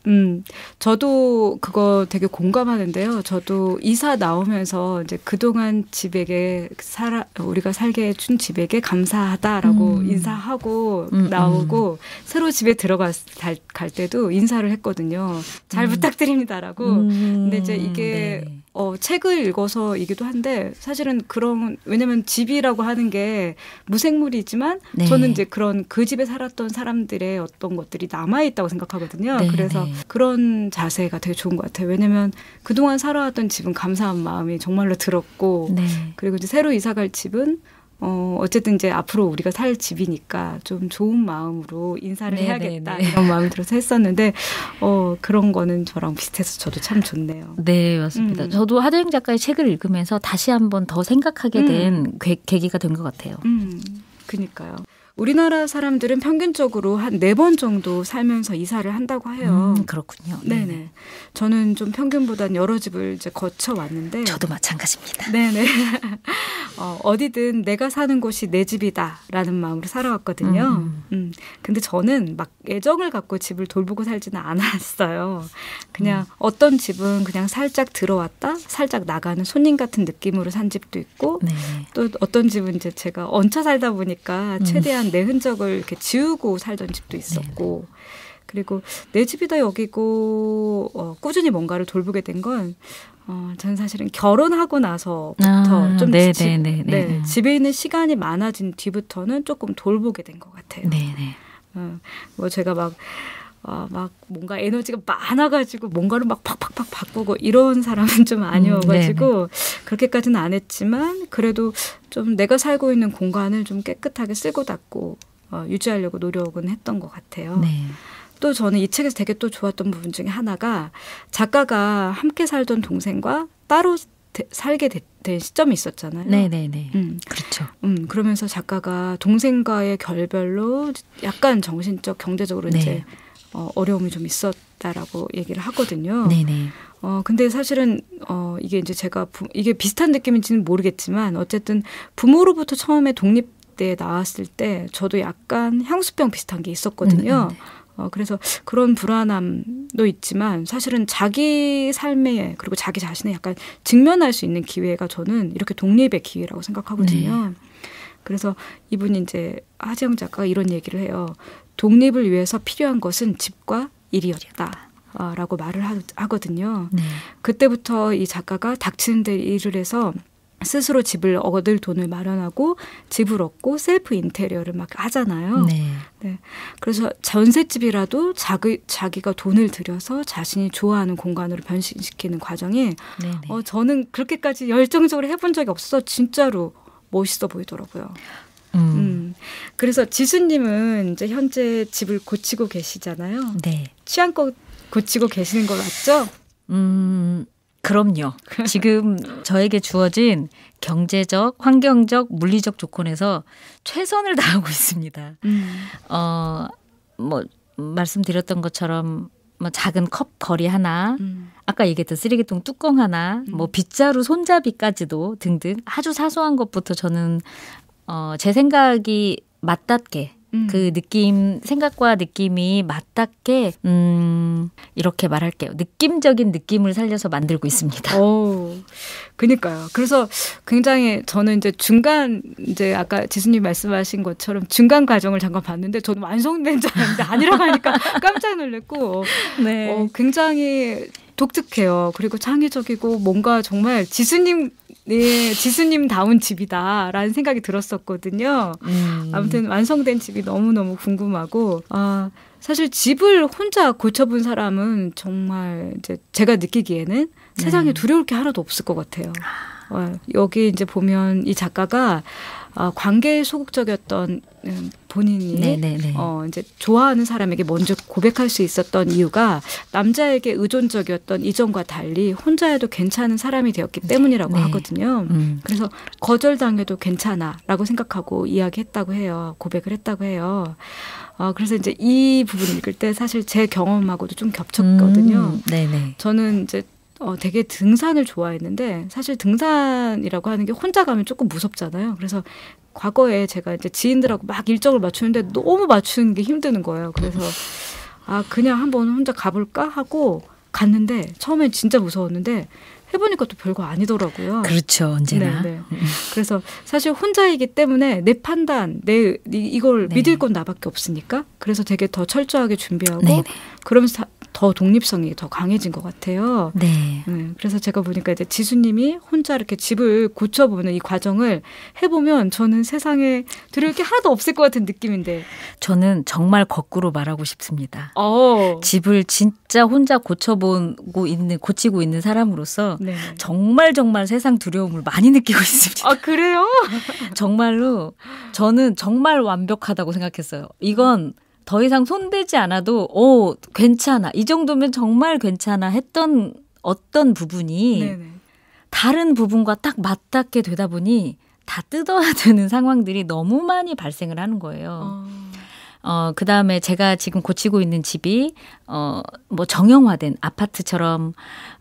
저도 그거 되게 공감하는데요. 저도 이사 나오면서 이제 그동안 집에게 우리가 살게 해준 집에게 감사하다라고 인사하고 나오고 새로 집에 갈 때도 인사를 했거든요. 잘 부탁드립니다라고. 근데 이제 이게 네. 책을 읽어서이기도 한데 사실은 왜냐면 집이라고 하는 게 무생물이지만 네. 저는 이제 그 집에 살았던 사람들의 어떤 것들이 남아있다고 생각하거든요. 네, 그래서 네. 그런 자세가 되게 좋은 것 같아요. 왜냐면 그동안 살아왔던 집은 감사한 마음이 정말로 들었고 네. 그리고 이제 새로 이사 갈 집은 어쨌든 이제 앞으로 우리가 살 집이니까 좀 좋은 마음으로 인사를 네, 해야겠다 네, 네. 이런 마음이 들어서 했었는데 그런 거는 저랑 비슷해서 저도 참 좋네요. 네, 맞습니다. 저도 하도영 작가의 책을 읽으면서 다시 한번 더 생각하게 된 계기가 된 것 같아요. 그니까요. 우리나라 사람들은 평균적으로 한 4번 정도 살면서 이사를 한다고 해요. 그렇군요. 네네. 저는 좀 평균보단 여러 집을 이제 거쳐왔는데. 저도 마찬가지입니다. 네네. 어디든 내가 사는 곳이 내 집이다라는 마음으로 살아왔거든요. 근데 저는 막 애정을 갖고 집을 돌보고 살지는 않았어요. 그냥 어떤 집은 그냥 살짝 들어왔다, 살짝 나가는 손님 같은 느낌으로 산 집도 있고, 네. 또 어떤 집은 이제 제가 얹혀 살다 보니까 최대한 내 흔적을 이렇게 지우고 살던 집도 있었고, 그리고 내 집이다 여기고 꾸준히 뭔가를 돌보게 된 건 저는 사실은 결혼하고 나서부터 좀 집에 있는 시간이 많아진 뒤부터는 조금 돌보게 된 것 같아요. 네네. 뭐 제가 막 뭔가 에너지가 많아가지고 뭔가를 막 팍팍팍 바꾸고 이런 사람은 좀 아니어가지고 그렇게까지는 안 했지만 그래도 좀 내가 살고 있는 공간을 좀 깨끗하게 쓸고 닦고 유지하려고 노력은 했던 것 같아요. 네. 또 저는 이 책에서 되게 또 좋았던 부분 중에 하나가 작가가 함께 살던 동생과 따로 살게 된 시점이 있었잖아요. 네네네. 그렇죠. 그러면서 작가가 동생과의 결별로 약간 정신적, 경제적으로 이제 어려움이 좀 있었다라고 얘기를 하거든요. 네네. 근데 사실은 이게 이제 제가 이게 비슷한 느낌인지는 모르겠지만 어쨌든 부모로부터 처음에 독립때 나왔을 때 저도 약간 향수병 비슷한 게 있었거든요. 그래서 그런 불안함도 있지만 사실은 자기 삶에 그리고 자기 자신에 약간 직면할 수 있는 기회가 저는 이렇게 독립의 기회라고 생각하거든요. 그래서 이분이 이제 하지영 작가가 이런 얘기를 해요. 독립을 위해서 필요한 것은 집과 일이었다. 라고 말을 하거든요. 그때부터 이 작가가 닥치는 데 일을 해서 스스로 집을 얻을 돈을 마련하고 집을 얻고 셀프 인테리어를 막 하잖아요. 네. 그래서 전셋집이라도 자기가 돈을 들여서 자신이 좋아하는 공간으로 변신시키는 과정이 저는 그렇게까지 열정적으로 해본 적이 없어서 진짜로 멋있어 보이더라고요. 그래서 지수님은 이제 현재 집을 고치고 계시잖아요. 네. 취향껏 고치고 계시는 거 맞죠? 그럼요. 지금 저에게 주어진 경제적, 환경적, 물리적 조건에서 최선을 다하고 있습니다. 뭐 말씀드렸던 것처럼 뭐 작은 컵 거리 하나, 아까 얘기했던 쓰레기통 뚜껑 하나, 뭐 빗자루 손잡이까지도 등등 아주 사소한 것부터 저는 제 생각이 맞닿게 그 느낌, 생각과 느낌이 맞닿게 이렇게 말할게요. 느낌적인 느낌을 살려서 만들고 있습니다. 오, 그니까요. 그래서 굉장히 저는 이제 중간, 이제 아까 지수님 말씀하신 것처럼 중간 과정을 잠깐 봤는데 저는 완성된 줄 알았는데 아니라고 하니까 깜짝 놀랐고, 네. 굉장히 독특해요. 그리고 창의적이고 뭔가 정말 지수님다운 집이다라는 생각이 들었었거든요. 아무튼 완성된 집이 너무너무 궁금하고, 사실 집을 혼자 고쳐본 사람은 정말 이제 제가 느끼기에는 세상에 두려울 게 하나도 없을 것 같아요. 여기 이제 보면 이 작가가 관계에 소극적이었던 본인이 이제 좋아하는 사람에게 먼저 고백할 수 있었던 이유가 남자에게 의존적이었던 이전과 달리 혼자여도 괜찮은 사람이 되었기 때문이라고 하거든요. 그래서 거절당해도 괜찮아라고 생각하고 이야기했다고 해요. 고백을 했다고 해요. 그래서 이제 이 부분을 읽을 때 사실 제 경험하고도 좀 겹쳤거든요. 저는 이제 되게 등산을 좋아했는데 사실 등산이라고 하는 게 혼자 가면 조금 무섭잖아요. 그래서 과거에 제가 이제 지인들하고 막 일정을 맞추는데 너무 맞추는 게 힘드는 거예요. 그래서 그냥 한번 혼자 가볼까 하고 갔는데 처음엔 진짜 무서웠는데 해보니까 또 별거 아니더라고요. 그렇죠. 언제나. 네네. 그래서 사실 혼자이기 때문에 내 판단, 이걸 믿을 건 나밖에 없으니까 그래서 되게 더 철저하게 준비하고 그러면서 더 독립성이 더 강해진 것 같아요. 그래서 제가 보니까 이제 지수님이 혼자 이렇게 집을 고쳐보는 이 과정을 해보면 저는 세상에 두려울 게 하나도 없을 것 같은 느낌인데. 저는 정말 거꾸로 말하고 싶습니다. 집을 진짜 혼자 고치고 있는 사람으로서 정말 세상 두려움을 많이 느끼고 있습니다. 그래요? 정말로 저는 정말 완벽하다고 생각했어요. 이건 더 이상 손대지 않아도 괜찮아. 이 정도면 정말 괜찮아 했던 어떤 부분이 다른 부분과 딱 맞닿게 되다 보니 다 뜯어야 되는 상황들이 너무 많이 발생을 하는 거예요. 그다음에 제가 지금 고치고 있는 집이 뭐 정형화된 아파트처럼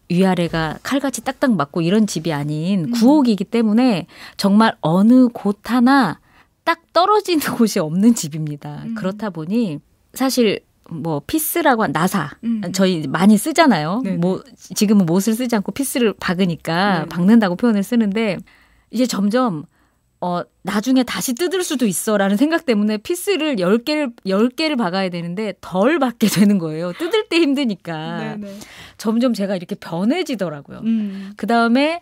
위아래가 칼같이 딱딱 맞고 이런 집이 아닌 구옥이기 때문에 정말 어느 곳 하나 딱 떨어지는 곳이 없는 집입니다. 그렇다 보니 사실 뭐 피스라고 나사 저희 많이 쓰잖아요. 뭐 지금은 못을 쓰지 않고 피스를 박으니까 박는다고 표현을 쓰는데 이제 점점 나중에 다시 뜯을 수도 있어라는 생각 때문에 피스를 10개를 박아야 되는데 덜 박게 되는 거예요. 뜯을 때 힘드니까. 점점 제가 이렇게 변해지더라고요. 그다음에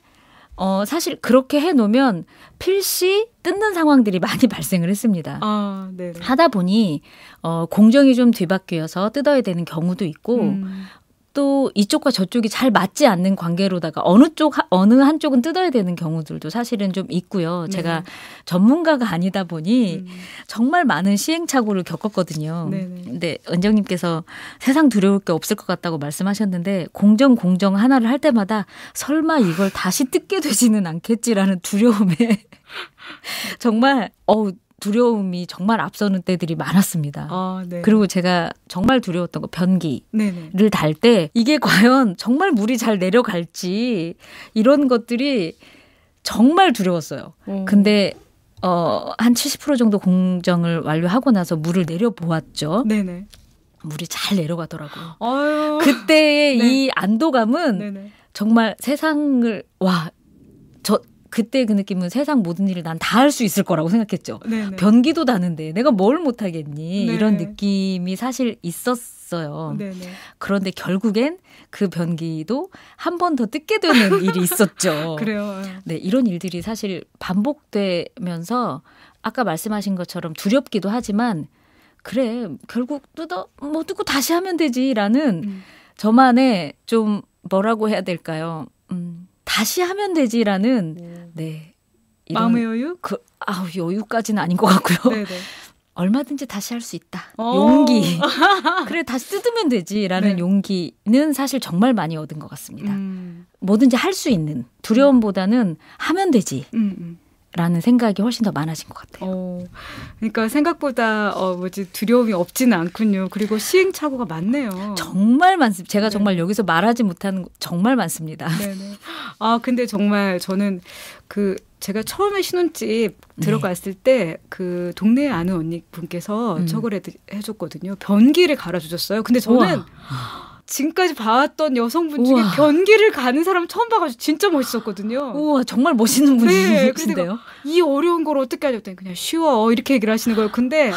사실 그렇게 해놓으면 필시 뜯는 상황들이 많이 발생을 했습니다. 하다 보니 공정이 좀 뒤바뀌어서 뜯어야 되는 경우도 있고 또 이쪽과 저쪽이 잘 맞지 않는 관계로다가 어느 한쪽은 뜯어야 되는 경우들도 사실은 좀 있고요. 제가 전문가가 아니다 보니 정말 많은 시행착오를 겪었거든요. 근데 은정님께서 세상 두려울 게 없을 것 같다고 말씀하셨는데 공정 하나를 할 때마다 설마 이걸 다시 뜯게 되지는 않겠지라는 두려움에 정말 두려움이 정말 앞서는 때들이 많았습니다. 그리고 제가 정말 두려웠던 거 변기를 달 때 이게 과연 정말 물이 잘 내려갈지 이런 것들이 정말 두려웠어요. 근데 한 70% 정도 공정을 완료하고 나서 물을 내려보았죠. 물이 잘 내려가더라고요. 그때의 이 안도감은 정말 세상을 그때 그 느낌은 세상 모든 일을 난 다 할 수 있을 거라고 생각했죠. 변기도 다는데 내가 뭘 못하겠니? 이런 느낌이 사실 있었어요. 그런데 결국엔 그 변기도 한 번 더 뜯게 되는 일이 있었죠. 그래요. 이런 일들이 사실 반복되면서 아까 말씀하신 것처럼 두렵기도 하지만 그래 결국 뜯고 다시 하면 되지라는 저만의 좀 뭐라고 해야 될까요? 다시 하면 되지라는 마음의 여유? 여유까지는 아닌 것 같고요. 네네. 얼마든지 다시 할 수 있다. 용기. 그래 다시 뜯으면 되지라는 네. 용기는 사실 정말 많이 얻은 것 같습니다. 뭐든지 할 수 있는 두려움보다는 하면 되지. 라는 생각이 훨씬 더 많아진 것 같아요. 그러니까 생각보다 두려움이 없지는 않군요. 그리고 시행착오가 많네요. 정말 많습니다. 제가 네. 정말 여기서 말하지 못하는 거 정말 많습니다. 네네. 근데 정말 저는 제가 처음에 신혼집 들어갔을 때 그 동네에 아는 언니 분께서 저걸 해줬거든요. 변기를 갈아주셨어요. 근데 저는 우와. 지금까지 봐왔던 여성분 중에 우와. 변기를 가는 사람 처음 봐가지고 진짜 멋있었거든요. 우와 정말 멋있는 분이신데요. 이 어려운 걸 어떻게 하려고 그냥 쉬워 이렇게 얘기를 하시는 거예요. 근데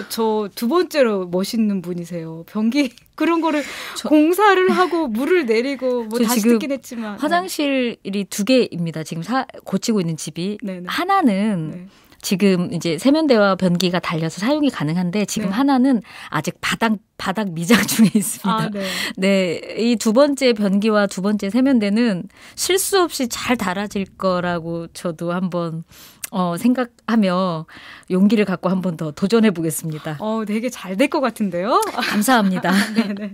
저 두 번째로 멋있는 분이세요. 변기 그런 거를 공사를 하고 물을 내리고 뭐 다시 듣긴 했지만 화장실이 2개입니다. 지금 고치고 있는 집이. 네네. 하나는 네. 지금 이제 세면대와 변기가 달려서 사용이 가능한데 지금 네. 하나는 아직 바닥 미장 중에 있습니다. 네. 네, 이 두 번째 변기와 두 번째 세면대는 실수 없이 잘 달아질 거라고 저도 한번 생각하며 용기를 갖고 한 번 더 도전해 보겠습니다. 되게 잘 될 것 같은데요? 감사합니다. 네네. 네.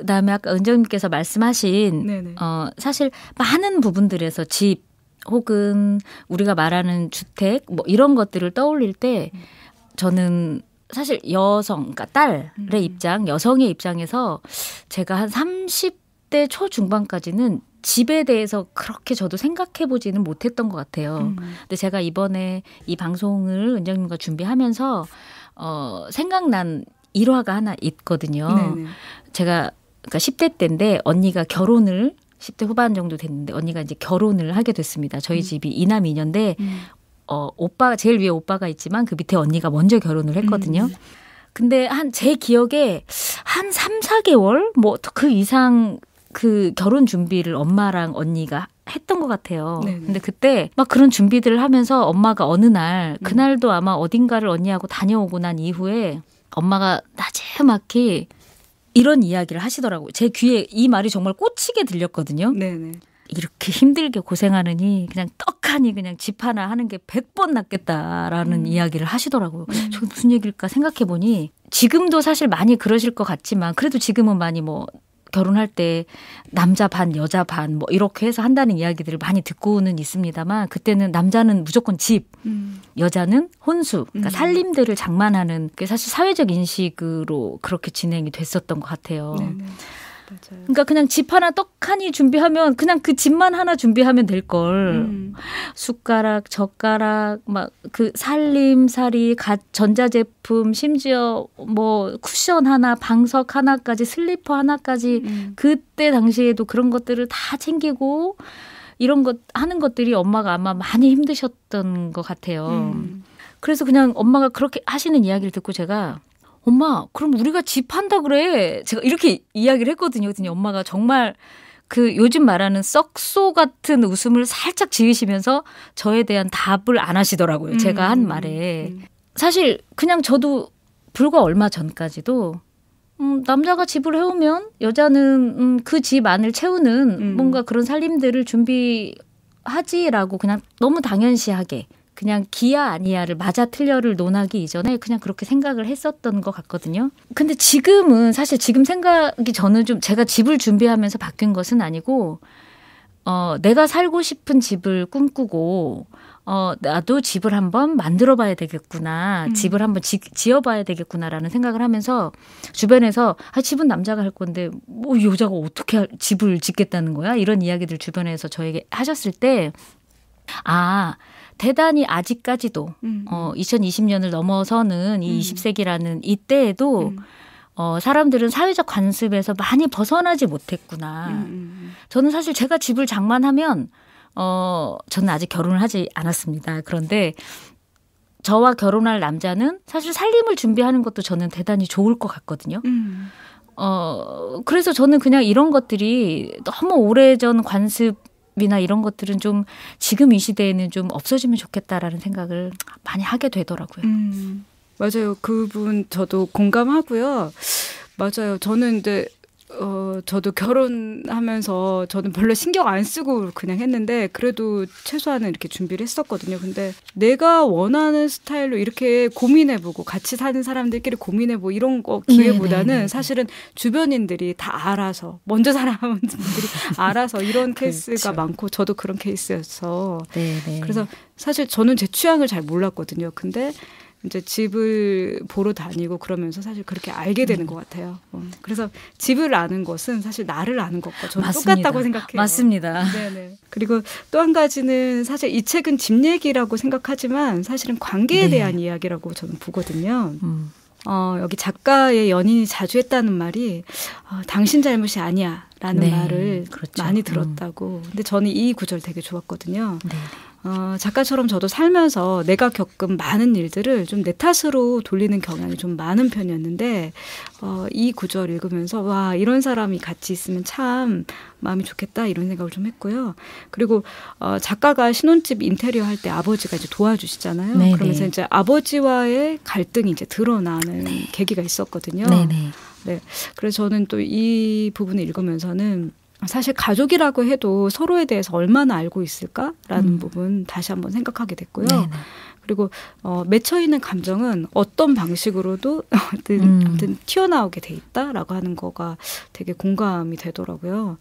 네. 아까 은정님께서 말씀하신 네네. 사실 많은 부분들에서 집 혹은 우리가 말하는 주택 뭐 이런 것들을 떠올릴 때 저는 사실 그러니까 딸의 입장, 여성의 입장에서 제가 한 30대 초중반까지는 집에 대해서 그렇게 저도 생각해보지는 못했던 것 같아요. 근데 제가 이번에 이 방송을 은정님과 준비하면서 생각난 일화가 하나 있거든요. 네네. 제가 그러니까 10대 때인데 언니가 결혼을 10대 후반 정도 됐는데 언니가 이제 결혼을 하게 됐습니다. 저희 집이 이남 이녀인데 오빠가 제일 위에 오빠가 있지만 그 밑에 언니가 먼저 결혼을 했거든요. 근데 제 기억에 한 3, 4개월 뭐 그 이상 그 결혼 준비를 엄마랑 언니가 했던 것 같아요. 네네. 근데 그때 막 그런 준비들을 하면서 엄마가 어느 날 그날도 아마 어딘가를 언니하고 다녀오고 난 이후에 엄마가 나지막히 이런 이야기를 하시더라고요. 제 귀에 이 말이 정말 꽂히게 들렸거든요. 네네. 이렇게 힘들게 고생하느니 그냥 떡하니 그냥 집 하나 하는 게 100번 낫겠다라는 이야기를 하시더라고요. 저게 무슨 얘기일까 생각해보니 지금도 사실 많이 그러실 것 같지만 그래도 지금은 많이 뭐 결혼할 때 남자 반 여자 반 뭐 이렇게 해서 한다는 이야기들을 많이 듣고는 있습니다만 그때는 남자는 무조건 집, 여자는 혼수, 그러니까 살림들을 장만하는 게 사실 사회적 인식으로 그렇게 진행이 됐었던 것 같아요. 네네. 맞아요. 그러니까 그냥 집 하나 떡하니 준비하면 그냥 그 집만 하나 준비하면 될 걸. 숟가락, 젓가락, 막 그 살림살이, 전자제품, 심지어 뭐 쿠션 하나, 방석 하나까지, 슬리퍼 하나까지 그때 당시에도 그런 것들을 다 챙기고 이런 것 하는 것들이 엄마가 아마 많이 힘드셨던 것 같아요. 그래서 그냥 엄마가 그렇게 하시는 이야기를 듣고 제가 엄마, 그럼 우리가 집 한다 그래. 제가 이렇게 이야기를 했거든요. 그랬더니 엄마가 정말 그 요즘 말하는 썩소 같은 웃음을 살짝 지으시면서 저에 대한 답을 안 하시더라고요. 제가 한 말에. 사실 그냥 저도 불과 얼마 전까지도 남자가 집을 해오면 여자는 그 집 안을 채우는 뭔가 그런 살림들을 준비하지라고 그냥 너무 당연시하게 그냥 기야 아니야를 맞아 틀려를 논하기 이전에 그냥 그렇게 생각을 했었던 것 같거든요. 근데 지금은 사실 지금 생각이 저는 좀 제가 집을 준비하면서 바뀐 것은 아니고 내가 살고 싶은 집을 꿈꾸고 나도 집을 한번 만들어 봐야 되겠구나. 집을 한번 지어봐야 되겠구나라는 생각을 하면서 주변에서 집은 남자가 할 건데 뭐 여자가 어떻게 집을 짓겠다는 거야? 이런 이야기들 주변에서 저에게 하셨을 때 대단히 아직까지도 2020년을 넘어서는 이 20세기라는 이때에도 사람들은 사회적 관습에서 많이 벗어나지 못했구나. 저는 사실 제가 집을 장만하면 저는 아직 결혼을 하지 않았습니다. 그런데 저와 결혼할 남자는 사실 살림을 준비하는 것도 저는 대단히 좋을 것 같거든요. 그래서 저는 그냥 이런 것들이 너무 오래전 관습이나 이런 것들은 좀 지금 이 시대에는 좀 없어지면 좋겠다라는 생각을 많이 하게 되더라고요. 맞아요. 그분 저도 공감하고요. 맞아요. 저는 이제 저도 결혼하면서 저는 별로 신경 안 쓰고 그냥 했는데 그래도 최소한은 이렇게 준비를 했었거든요. 근데 내가 원하는 스타일로 이렇게 고민해보고 같이 사는 사람들끼리 고민해보고 이런 거 기회보다는 사실은 주변인들이 다 알아서 먼저 사람들이 알아서 이런 케이스가 많고 저도 그런 케이스였어. 그래서 사실 저는 제 취향을 잘 몰랐거든요. 근데 이제 집을 보러 다니고 그러면서 사실 그렇게 알게 되는 것 같아요. 그래서 집을 아는 것은 사실 나를 아는 것과 저는 맞습니다. 똑같다고 생각해요. 맞습니다. 네네. 그리고 또 한 가지는 사실 이 책은 집 얘기라고 생각하지만 사실은 관계에 대한 이야기라고 저는 보거든요. 여기 작가의 연인이 자주 했다는 말이 당신 잘못이 아니야 라는 말을 그렇죠. 많이 들었다고. 근데 저는 이 구절 되게 좋았거든요. 작가처럼 저도 살면서 내가 겪은 많은 일들을 좀 내 탓으로 돌리는 경향이 좀 많은 편이었는데 이 구절 읽으면서 와 이런 사람이 같이 있으면 참 마음이 좋겠다 이런 생각을 좀 했고요. 그리고 작가가 신혼집 인테리어 할 때 아버지가 이제 도와주시잖아요. 네네. 그러면서 이제 아버지와의 갈등이 이제 드러나는 계기가 있었거든요. 네. 그래서 저는 또 이 부분을 읽으면서는 사실 가족이라고 해도 서로에 대해서 얼마나 알고 있을까라는 부분 다시 한번 생각하게 됐고요. 그리고 맺혀 있는 감정은 어떤 방식으로도 아무튼 튀어나오게 돼 있다라고 하는 거가 되게 공감이 되더라고요.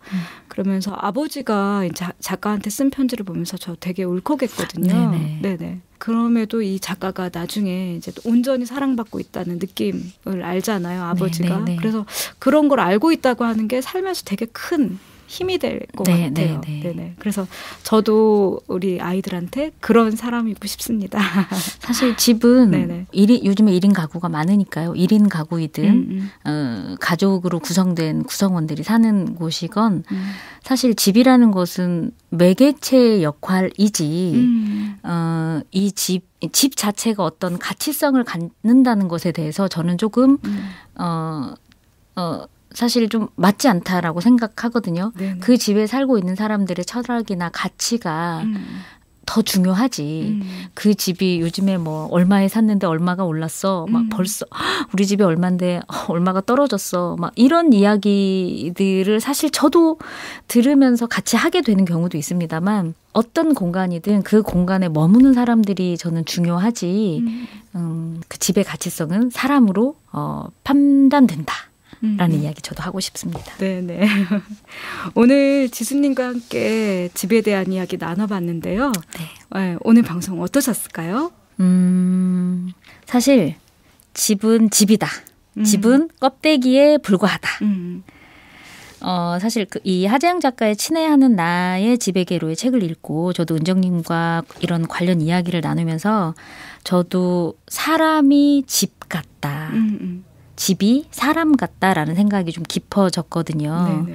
그러면서 아버지가 이제 작가한테 쓴 편지를 보면서 저 되게 울컥했거든요. 네네. 그럼에도 이 작가가 나중에 이제 온전히 사랑받고 있다는 느낌을 알잖아요, 아버지가. 그래서 그런 걸 알고 있다고 하는 게 삶에서 되게 큰 힘이 될 것 같아요. 네네. 그래서 저도 우리 아이들한테 그런 사람이고 싶습니다. 사실 집은 요즘에 1인 가구가 많으니까요. 1인 가구이든 가족으로 구성된 구성원들이 사는 곳이건 사실 집이라는 것은 매개체의 역할이지 이 집 자체가 어떤 가치성을 갖는다는 것에 대해서 저는 조금 사실 좀 맞지 않다라고 생각하거든요. 그 집에 살고 있는 사람들의 철학이나 가치가 더 중요하지. 그 집이 요즘에 뭐 얼마에 샀는데 얼마가 올랐어. 막 벌써 우리 집이 얼마인데 얼마가 떨어졌어. 막 이런 이야기들을 사실 저도 들으면서 같이 하게 되는 경우도 있습니다만 어떤 공간이든 그 공간에 머무는 사람들이 저는 중요하지. 그 집의 가치성은 사람으로 판단된다. 라는 이야기 저도 하고 싶습니다. 네네. 오늘 지수님과 함께 집에 대한 이야기 나눠봤는데요. 오늘 방송 어떠셨을까요? 사실 집은 집이다. 집은 껍데기에 불과하다. 사실 이 하재영 작가의 친애하는 나의 집에게로의 책을 읽고 저도 은정님과 이런 관련 이야기를 나누면서 저도 사람이 집 같다. 집이 사람 같다라는 생각이 좀 깊어졌거든요.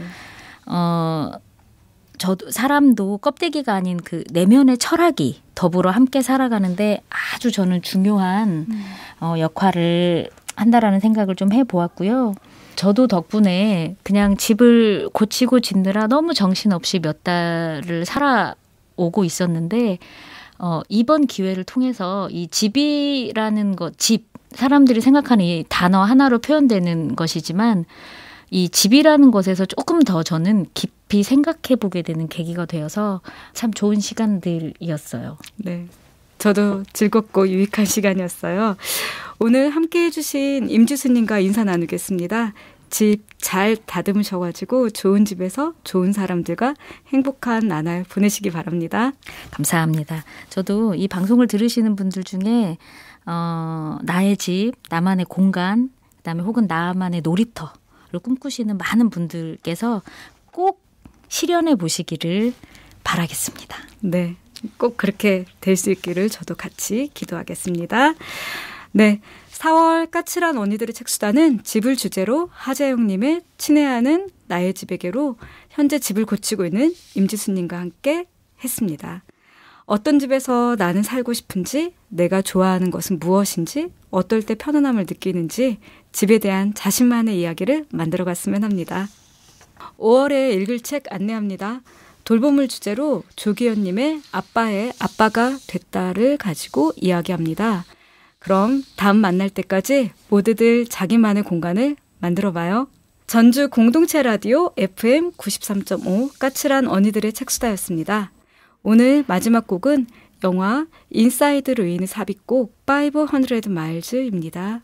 저도 사람도 껍데기가 아닌 그 내면의 철학이 더불어 함께 살아가는데 아주 저는 중요한 역할을 한다라는 생각을 좀 해보았고요. 저도 덕분에 그냥 집을 고치고 짓느라 너무 정신없이 몇 달을 살아오고 있었는데 이번 기회를 통해서 이 집이라는 것, 사람들이 생각하는 이 단어 하나로 표현되는 것이지만 이 집이라는 것에서 조금 더 저는 깊이 생각해 보게 되는 계기가 되어서 참 좋은 시간들이었어요. 네, 저도 즐겁고 유익한 시간이었어요. 오늘 함께해 주신 임지수님과 인사 나누겠습니다. 집 잘 다듬으셔가지고 좋은 집에서 좋은 사람들과 행복한 나날 보내시기 바랍니다. 감사합니다. 저도 이 방송을 들으시는 분들 중에 나의 집, 나만의 공간, 그다음에 혹은 나만의 놀이터를 꿈꾸시는 많은 분들께서 꼭 실현해 보시기를 바라겠습니다. 네, 꼭 그렇게 될 수 있기를 저도 같이 기도하겠습니다. 네, 4월 까칠한 언니들의 책수단은 집을 주제로 하재영님의 친애하는 나의 집에게로 현재 집을 고치고 있는 임지수님과 함께 했습니다. 어떤 집에서 나는 살고 싶은지, 내가 좋아하는 것은 무엇인지, 어떨 때 편안함을 느끼는지 집에 대한 자신만의 이야기를 만들어갔으면 합니다. 5월에 읽을 책 안내합니다. 돌봄을 주제로 조기현님의 아빠의 아빠가 됐다를 가지고 이야기합니다. 그럼 다음 만날 때까지 모두들 자기만의 공간을 만들어봐요. 전주 공동체 라디오 FM 93.5 까칠한 언니들의 책수다였습니다. 오늘 마지막 곡은 영화 인사이드 루인의 삽입곡 500 Miles입니다.